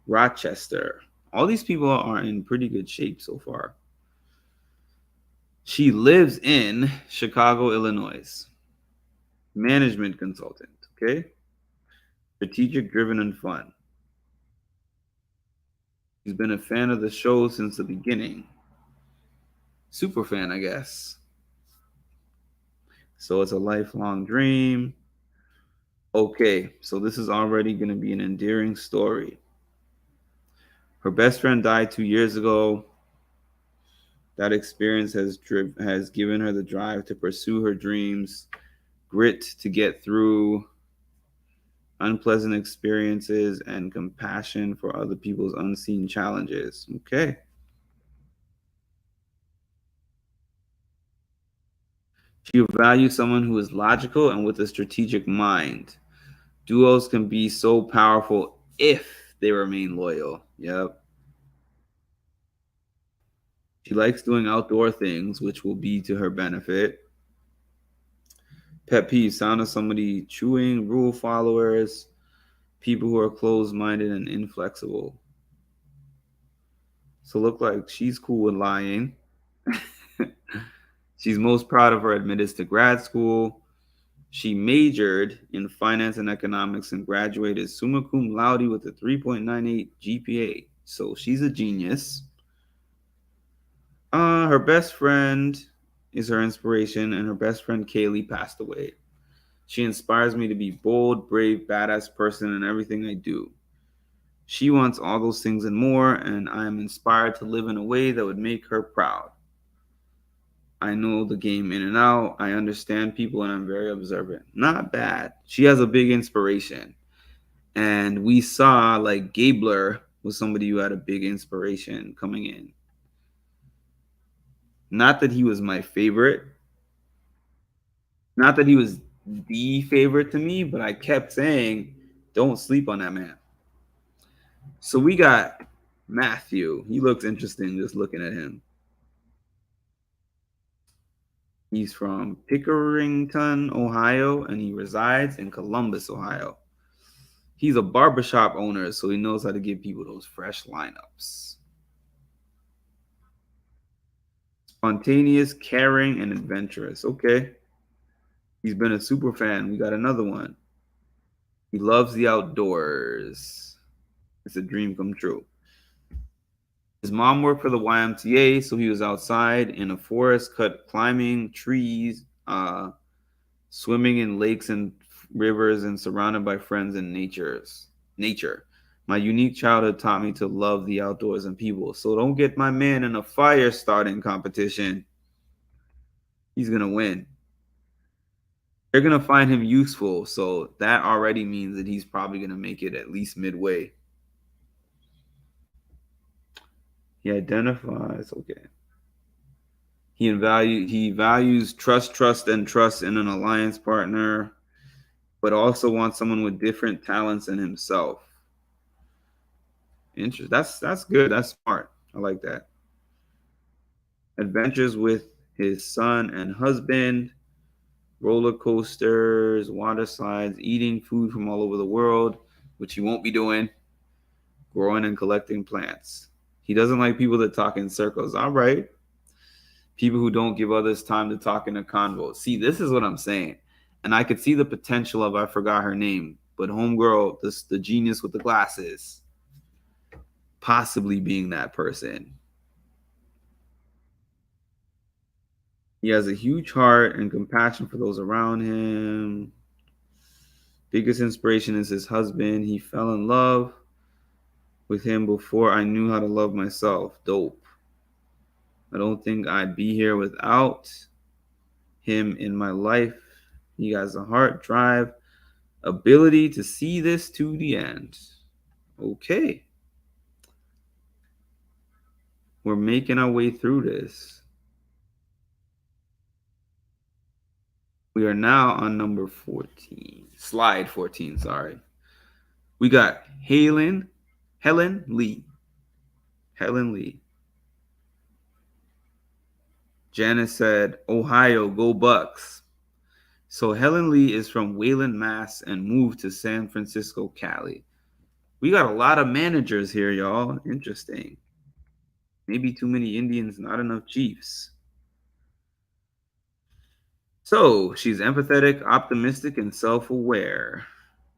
Rochester. All these people are in pretty good shape so far. She lives in Chicago, Illinois. Management consultant, okay? Strategic, driven, and fun. She's been a fan of the show since the beginning. Super fan, I guess. So it's a lifelong dream. Okay, so this is already going to be an endearing story. Her best friend died 2 years ago. That experience has given her the drive to pursue her dreams, grit to get through unpleasant experiences, and compassion for other people's unseen challenges. Okay. She values someone who is logical and with a strategic mind. Duos can be so powerful if they remain loyal. Yep. She likes doing outdoor things, which will be to her benefit. Pet peeve, sound of somebody chewing, rule followers, people who are closed-minded and inflexible. So look like she's cool with lying. She's most proud of her admittance to grad school. She majored in finance and economics and graduated summa cum laude with a 3.98 GPA. So she's a genius. Her best friend is her inspiration, and her best friend Kaylee passed away. She inspires me to be bold, brave, badass person in everything I do. She wants all those things and more, and I am inspired to live in a way that would make her proud. I know the game in and out. I understand people, and I'm very observant. Not bad. She has a big inspiration. And we saw like Gabler was somebody who had a big inspiration coming in. Not that he was my favorite. Not that he was the favorite to me, but I kept saying, don't sleep on that man. So we got Matthew. He looks interesting just looking at him. He's from Pickerington, Ohio, and he resides in Columbus, Ohio. He's a barbershop owner, so he knows how to give people those fresh lineups. Spontaneous, caring, and adventurous. Okay. He's been a super fan. We got another one. He loves the outdoors. It's a dream come true. His mom worked for the YMCA, so he was outside in a forest, cut climbing trees, swimming in lakes and rivers, and surrounded by friends and nature. My unique childhood taught me to love the outdoors and people. So don't get my man in a fire starting competition. He's gonna win. They're gonna find him useful, so that already means that he's probably gonna make it at least midway. He identifies, okay. He values trust in an alliance partner, but also wants someone with different talents than himself. Interesting. That's good. That's smart. I like that. Adventures with his son and husband, roller coasters, water slides, eating food from all over the world, which he won't be doing, growing and collecting plants. He doesn't like people that talk in circles. All right. People who don't give others time to talk in a convo. See, this is what I'm saying. And I could see the potential of, I forgot her name, but homegirl, the genius with the glasses, possibly being that person. He has a huge heart and compassion for those around him. Biggest inspiration is his husband. He fell in love with him before I knew how to love myself. Dope. I don't think I'd be here without him in my life. He has a heart, drive, ability to see this to the end. Okay. We're making our way through this. We are now on number 14. Slide 14, sorry. We got Helen Lee. Helen Lee. Janice said, Ohio, go Bucks. So Helen Lee is from Wayland, Mass. And moved to San Francisco, Cali. We got a lot of managers here, y'all. Interesting. Maybe too many Indians, not enough Chiefs. So she's empathetic, optimistic, and self-aware.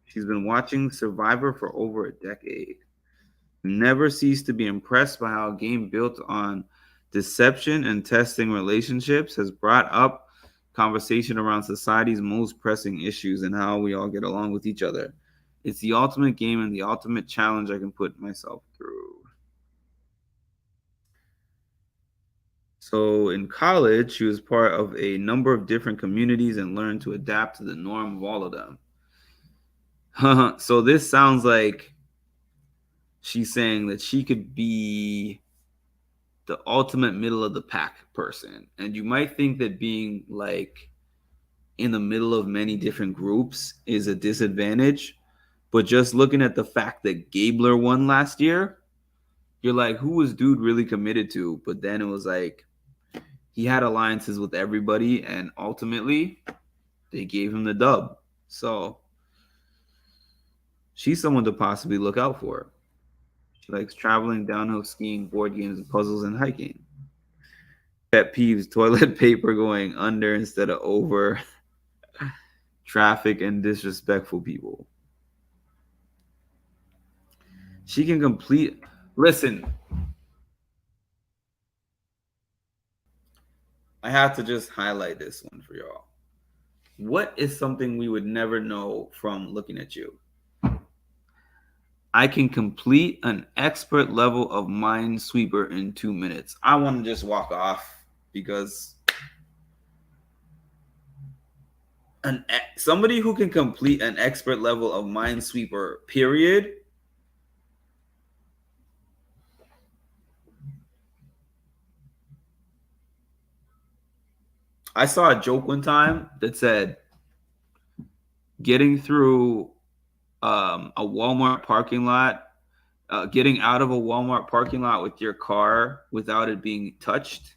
She's been watching Survivor for over a decade. Never ceased to be impressed by how a game built on deception and testing relationships has brought up conversation around society's most pressing issues and how we all get along with each other. It's the ultimate game and the ultimate challenge I can put myself through. So in college, she was part of a number of different communities and learned to adapt to the norm of all of them. So this sounds like she's saying that she could be the ultimate middle of the pack person. And you might think that being like in the middle of many different groups is a disadvantage. But just looking at the fact that Gabler won last year, you're like, who was dude really committed to? But then it was like, he had alliances with everybody, and ultimately, they gave him the dub. So, she's someone to possibly look out for. She likes traveling, downhill skiing, board games, puzzles, and hiking. Pet peeves, toilet paper going under instead of over, traffic, and disrespectful people. She can complete... Listen, I have to just highlight this one for y'all. What is something we would never know from looking at you? I can complete an expert level of Minesweeper in 2 minutes. I want to just walk off because somebody who can complete an expert level of Minesweeper, period. I saw a joke one time that said getting through a Walmart parking lot, getting out of a Walmart parking lot with your car without it being touched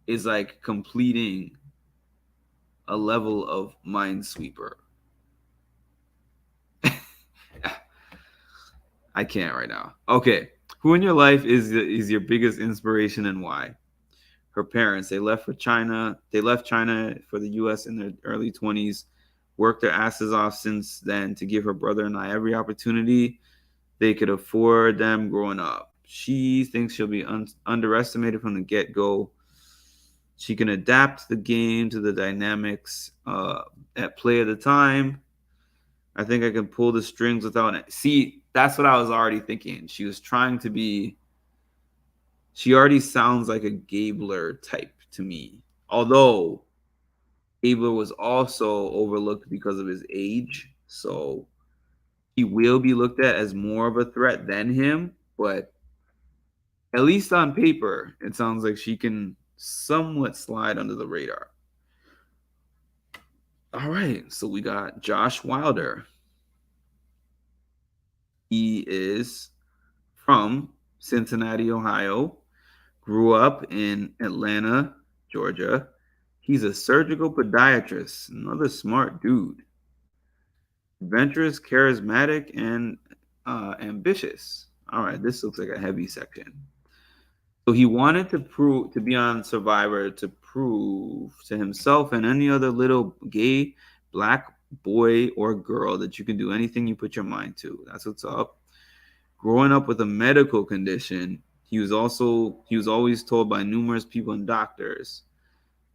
is like completing a level of minesweeper. I can't right now. Okay. Who in your life is your biggest inspiration and why? Her parents. They left for China. They left China for the U.S. in their early 20s. Worked their asses off since then to give her brother and I every opportunity they could afford them growing up. She thinks she'll be underestimated from the get go. She can adapt the game to the dynamics at play at the time. I think I can pull the strings without it. See, that's what I was already thinking. She was trying to be. She already sounds like a Gabler type to me. Although Gabler was also overlooked because of his age. So he will be looked at as more of a threat than him. But at least on paper, it sounds like she can somewhat slide under the radar. All right. So we got Josh Wilder. He is from Cincinnati, Ohio. Grew up in Atlanta, Georgia. He's a surgical podiatrist, another smart dude. Adventurous, charismatic, and ambitious. All right, this looks like a heavy section. So he wanted to be on Survivor to prove to himself and any other little gay black boy or girl that you can do anything you put your mind to. That's what's up. Growing up with a medical condition, he was always told by numerous people and doctors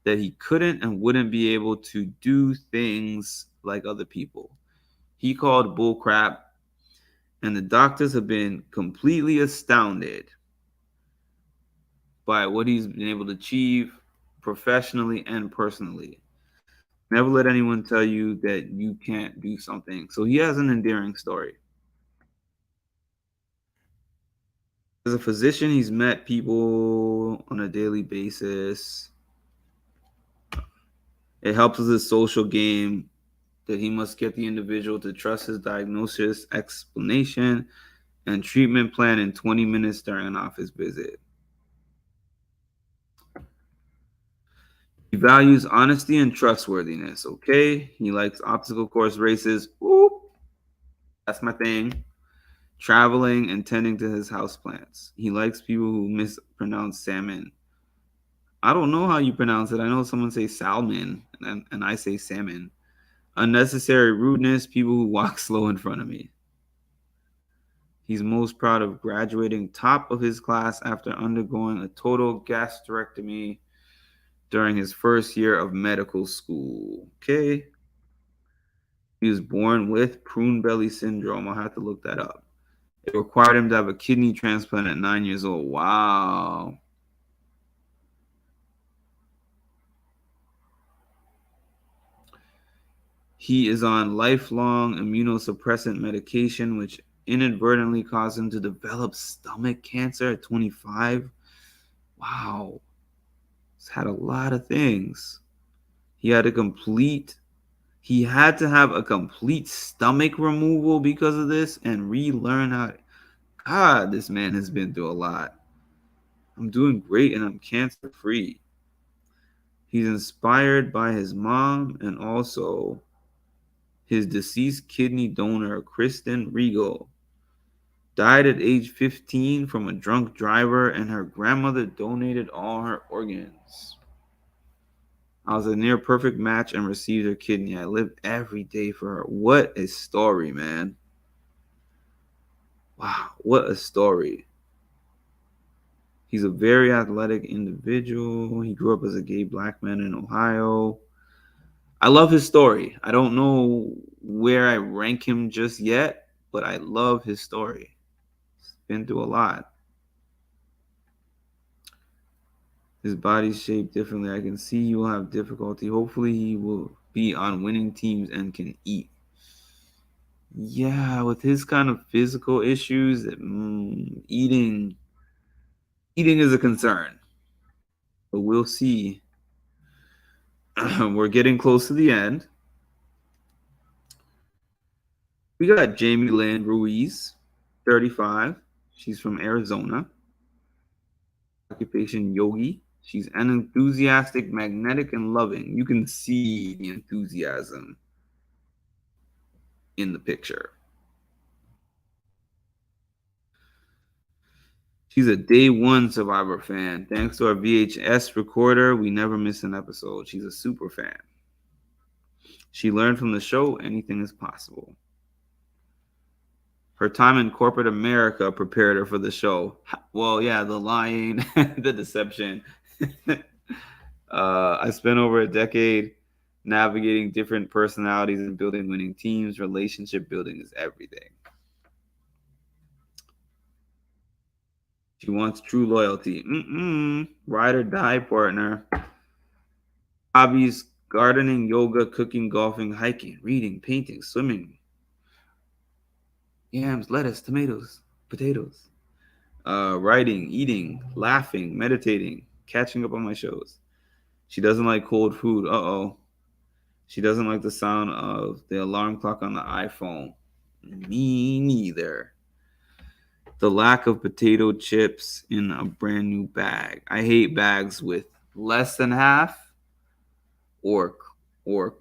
that he couldn't and wouldn't be able to do things like other people. He called bull crap, and the doctors have been completely astounded by what he's been able to achieve professionally and personally. Never let anyone tell you that you can't do something. So he has an endearing story. As a physician, he's met people on a daily basis. It helps with his social game that he must get the individual to trust his diagnosis, explanation, and treatment plan in 20 minutes during an office visit. He values honesty and trustworthiness, okay? He likes obstacle course races. Whoop. That's my thing. Traveling and tending to his houseplants. He likes people who mispronounce salmon. I don't know how you pronounce it. I know someone say salmon, and I say salmon. Unnecessary rudeness, people who walk slow in front of me. He's most proud of graduating top of his class after undergoing a total gastrectomy during his first year of medical school. Okay. He was born with prune belly syndrome. I'll have to look that up. It required him to have a kidney transplant at 9 years old. Wow. He is on lifelong immunosuppressant medication, which inadvertently caused him to develop stomach cancer at 25. Wow. He's had a lot of things. He had to have a complete stomach removal because of this and relearn how. God, this man has been through a lot. I'm doing great and I'm cancer free. He's inspired by his mom and also his deceased kidney donor, Kristen Regal. Died at age 15 from a drunk driver, and her grandmother donated all her organs. I was a near perfect match and received her kidney. I lived every day for her. What a story, man. Wow, what a story. He's a very athletic individual. He grew up as a gay black man in Ohio. I love his story. I don't know where I rank him just yet, but I love his story. He's been through a lot. His body's shaped differently. I can see he will have difficulty. Hopefully he will be on winning teams and can eat. Yeah, with his kind of physical issues, eating is a concern. But we'll see. We're getting close to the end. We got Jamie Lynn Ruiz, 35. She's from Arizona. Occupation yogi. She's an enthusiastic, magnetic, and loving. You can see the enthusiasm in the picture. She's a day one Survivor fan. Thanks to our VHS recorder, we never miss an episode. She's a super fan. She learned from the show anything is possible. Her time in corporate America prepared her for the show. Well, yeah, the lying, the deception. I spent over a decade navigating different personalities and building winning teams. Relationship building is everything. She wants true loyalty. Ride or die partner. Hobbies: gardening, yoga, cooking, golfing, hiking, reading, painting, swimming. Yams, lettuce, tomatoes, potatoes. Writing, eating, laughing, meditating, catching up on my shows. She doesn't like cold food. Uh-oh. She doesn't like the sound of the alarm clock on the iPhone. Me neither. The lack of potato chips in a brand new bag. I hate bags with less than half or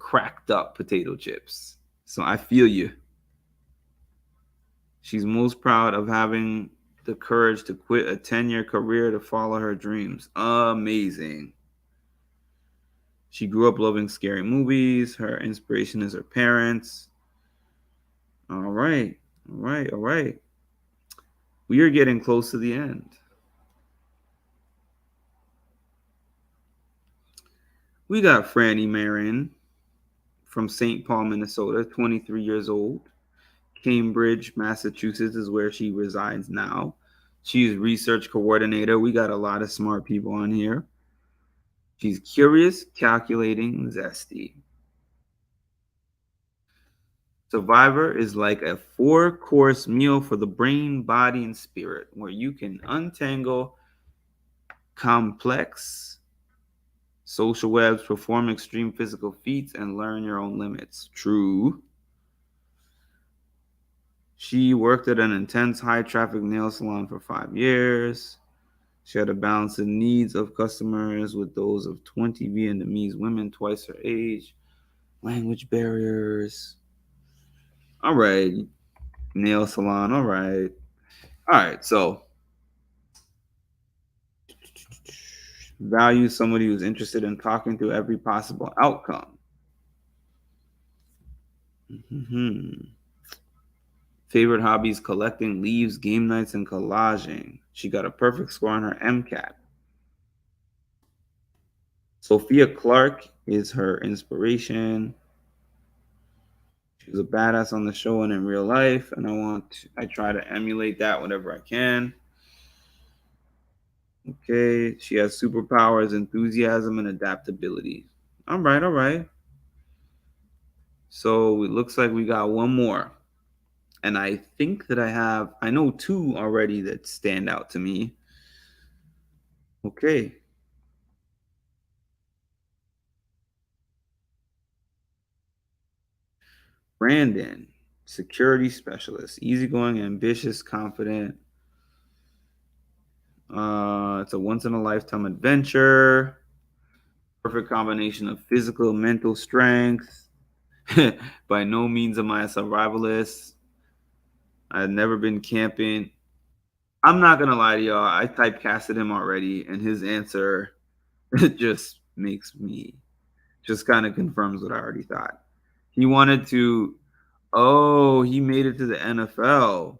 cracked up potato chips. So I feel you. She's most proud of having the courage to quit a 10-year career to follow her dreams. Amazing. She grew up loving scary movies. Her inspiration is her parents. All right. All right. All right. We are getting close to the end. We got Franny Marin from St. Paul, Minnesota, 23 years old. Cambridge, Massachusetts is where she resides now. She's research coordinator. We got a lot of smart people on here. She's curious, calculating, zesty. Survivor is like a 4-course meal for the brain, body, and spirit, where you can untangle complex social webs, perform extreme physical feats, and learn your own limits. True. She worked at an intense high-traffic nail salon for 5 years. She had to balance the needs of customers with those of 20 Vietnamese women twice her age. Language barriers. All right. Nail salon. All right. All right. So, value somebody who's interested in talking through every possible outcome. Favorite hobbies: collecting leaves, game nights, and collaging. She got a perfect score on her MCAT. Sophia Clark is her inspiration. She was a badass on the show and in real life, and I try to emulate that whenever I can. Okay, she has superpowers, enthusiasm, and adaptability. All right, all right. So it looks like we got one more. And I think that I know 2 already that stand out to me. Okay. Brandon, security specialist, easygoing, ambitious, confident. It's a once in a lifetime adventure. Perfect combination of physical, mental strength. By no means am I a survivalist. I've never been camping. I'm not gonna lie to y'all. I typecasted him already, and his answer just makes me just kind of confirms what I already thought. He wanted to. Oh, he made it to the NFL.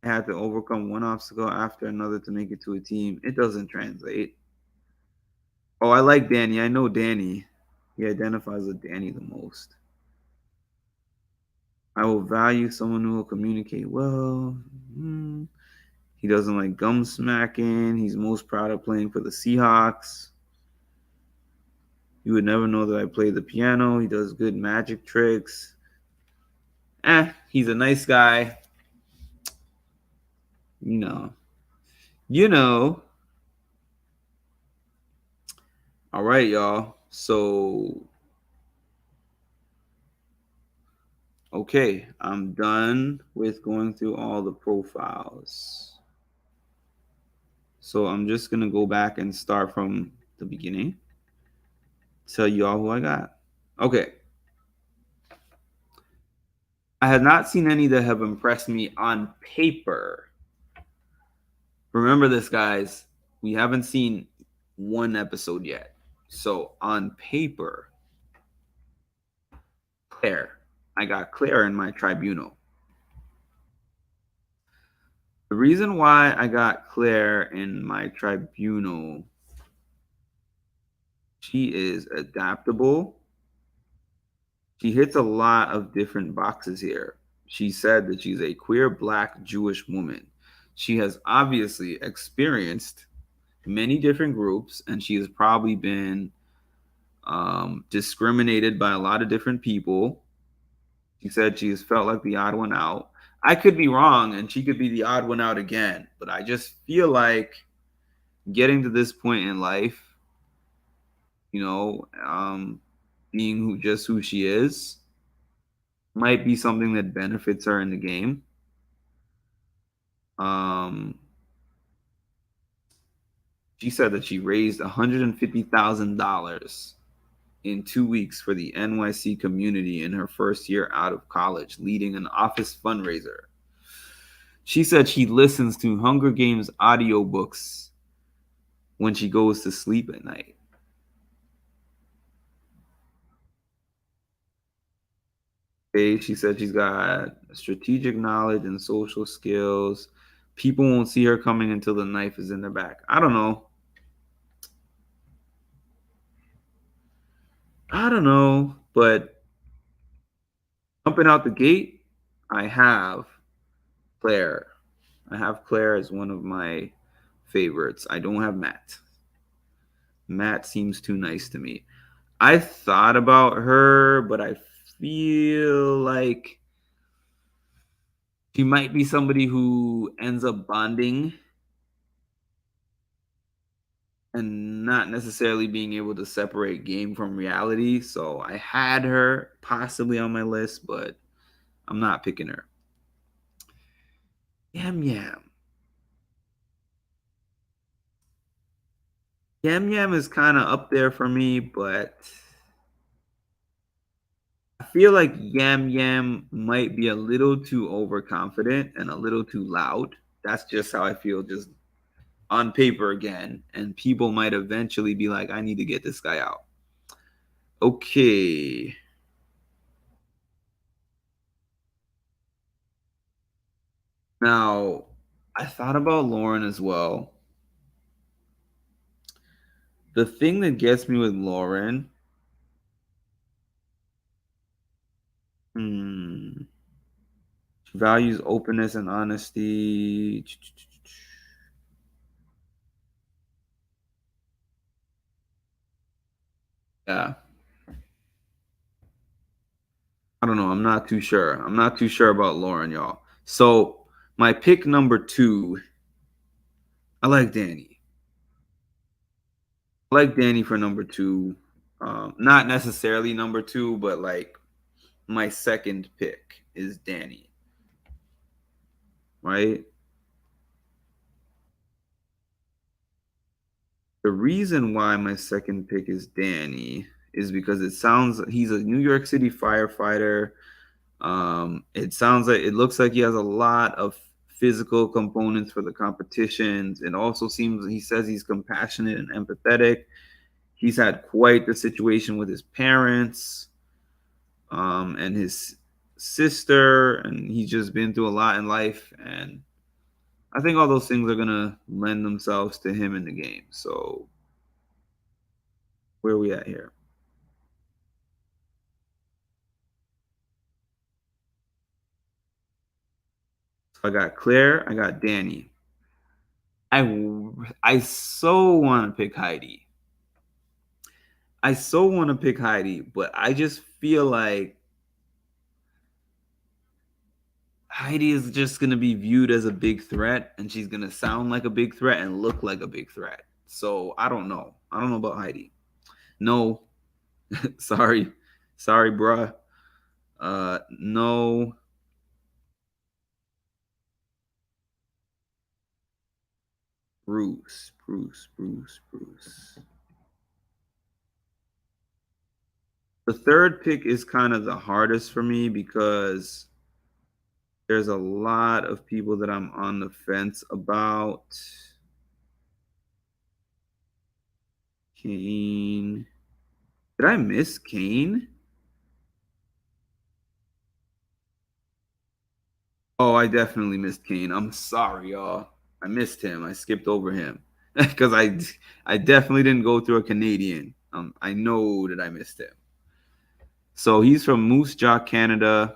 Had to overcome one obstacle after another to make it to a team. It doesn't translate. Oh, I like Danny. I know Danny. He identifies with Danny the most. I will value someone who will communicate well. He doesn't like gum smacking. He's most proud of playing for the Seahawks. You would never know that I play the piano. He does good magic tricks. He's a nice guy. You know. All right, y'all. So, okay, I'm done with going through all the profiles. So I'm just gonna go back and start from the beginning. Tell you all who I got. Okay. I have not seen any that have impressed me on paper. Remember this, guys. We haven't seen one episode yet. So on paper, Claire. I got Claire in my tribunal. The reason why I got Claire in my tribunal, she is adaptable. She hits a lot of different boxes here. She said that she's a queer black Jewish woman. She has obviously experienced many different groups, and she has probably been discriminated by a lot of different people. She said she has felt like the odd one out. I could be wrong, and she could be the odd one out again, but I just feel like getting to this point in life, you know, being who she is, might be something that benefits her in the game. Um, she said that she raised $150,000 in 2 weeks for the NYC community in her first year out of college, leading an office fundraiser. She said she listens to Hunger Games audiobooks when she goes to sleep at night. Okay, she said she's got strategic knowledge and social skills. People won't see her coming until the knife is in their back. I don't know. I don't know, but jumping out the gate, I have Claire. I have Claire as one of my favorites. I don't have Matt. Matt seems too nice to me. I thought about her, but I feel like she might be somebody who ends up bonding and not necessarily being able to separate game from reality. So I had her possibly on my list, but I'm not picking her. Yam Yam. Yam Yam is kind of up there for me, but I feel like Yam Yam might be a little too overconfident and a little too loud. That's just how I feel, just on paper again. And people might eventually be like, I need to get this guy out. Okay. Now, I thought about Lauren as well. The thing that gets me with Lauren, she values openness and honesty. Yeah, I don't know. I'm not too sure. I'm not too sure about Lauren, y'all. So my pick number two, I like Danny. I like Danny for number two. Not necessarily number two, but like my second pick is Danny, right? The reason why my second pick is Danny is because it sounds he's a New York City firefighter. It sounds like it looks like he has a lot of physical components for the competitions. It also seems he says he's compassionate and empathetic. He's had quite the situation with his parents, and his sister, and he's just been through a lot in life. And I think all those things are gonna lend themselves to him in the game. So where are we at here? So I got Claire, I got Danny. I so want to pick Heidi. I so want to pick Heidi, but I just feel like Heidi is just going to be viewed as a big threat, and she's going to sound like a big threat and look like a big threat. So I don't know. I don't know about Heidi. No, sorry. Sorry, bruh. No. Bruce. The third pick is kind of the hardest for me because there's a lot of people that I'm on the fence about. Kane. Did I miss Kane? Oh, I definitely missed Kane. I'm sorry, y'all. I missed him. I skipped over him because I definitely didn't go through a Canadian. I know that I missed him. So he's from Moose Jaw, Canada.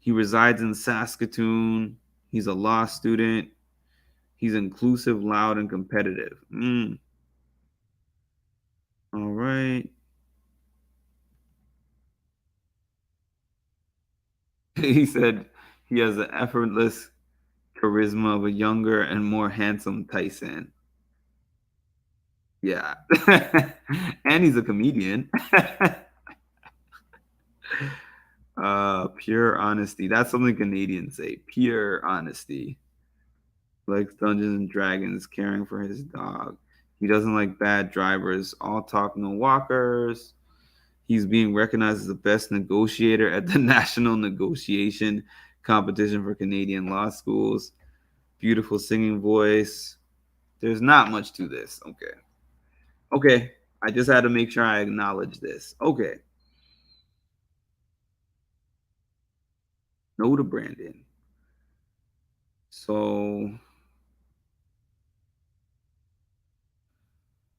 He resides in Saskatoon. He's a law student. He's inclusive, loud, and competitive. All right. He said he has the effortless charisma of a younger and more handsome Tyson. Yeah. And he's a comedian. Pure honesty. That's something Canadians say. Pure honesty. Likes Dungeons and Dragons, caring for his dog. He doesn't like bad drivers. All talk, no walkers. He's being recognized as the best negotiator at the National Negotiation Competition for Canadian Law Schools. Beautiful singing voice. There's not much to this. Okay. Okay. I just had to make sure I acknowledge this. Okay. No to Brandon. So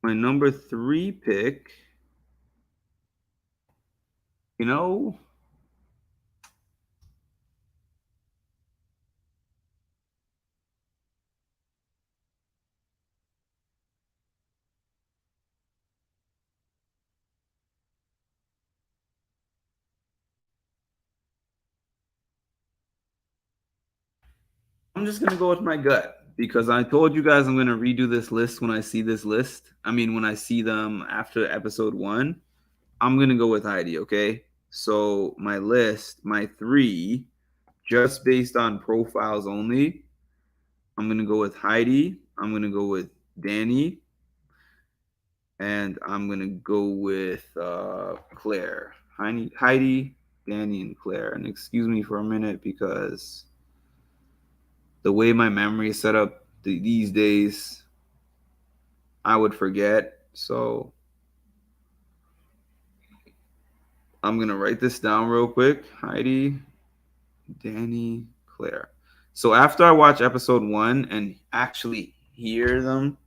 my number 3 pick, you know, I'm just gonna go with my gut because I told you guys I'm gonna redo this list when I see this list. I mean, when I see them after episode 1, I'm gonna go with Heidi. Okay, so my list, my 3, just based on profiles only. I'm gonna go with Heidi. I'm gonna go with Danny, and I'm gonna go with Claire. Heidi, Danny, and Claire. And excuse me for a minute because the way my memory is set up these days, I would forget. So I'm gonna write this down real quick. Heidi, Danny, Claire. So after I watch episode 1 and actually hear them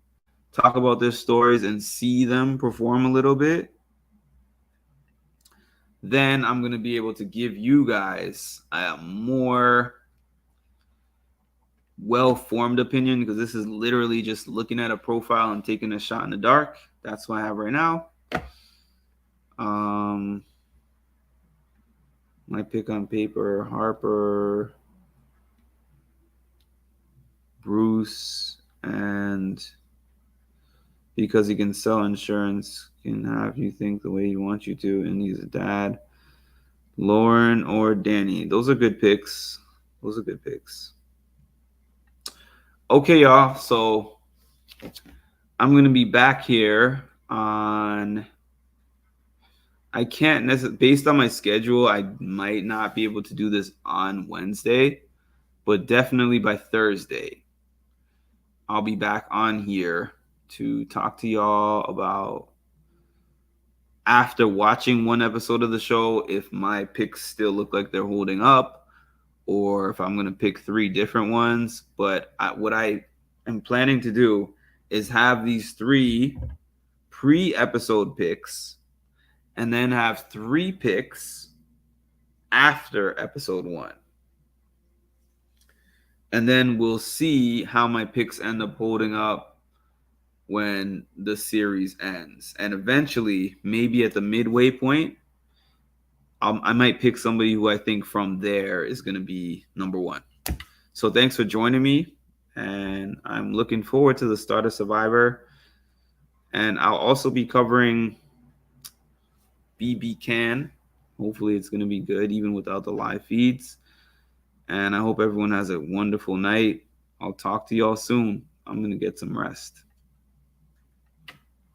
talk about their stories and see them perform a little bit, then I'm gonna be able to give you guys a more well-formed opinion because this is literally just looking at a profile and taking a shot in the dark. That's what I have right now. My pick on paper: Harper, Bruce, and because he can sell insurance, can have you think the way he wants you to, and he's a dad. Lauren or Danny. Those are good picks. Okay, y'all. So I'm gonna be back here on. I can't necessarily, based on my schedule, I might not be able to do this on Wednesday, but definitely by Thursday, I'll be back on here to talk to y'all about, after watching one episode of the show, if my picks still look like they're holding up or if I'm going to pick 3 different ones. But what I am planning to do is have these 3 pre-episode picks and then have 3 picks after episode 1. And then we'll see how my picks end up holding up when the series ends. And eventually, maybe at the midway point, I might pick somebody who I think from there is going to be number 1. So thanks for joining me. And I'm looking forward to the start of Survivor. And I'll also be covering BB Can. Hopefully it's going to be good, even without the live feeds. And I hope everyone has a wonderful night. I'll talk to y'all soon. I'm gonna get some rest.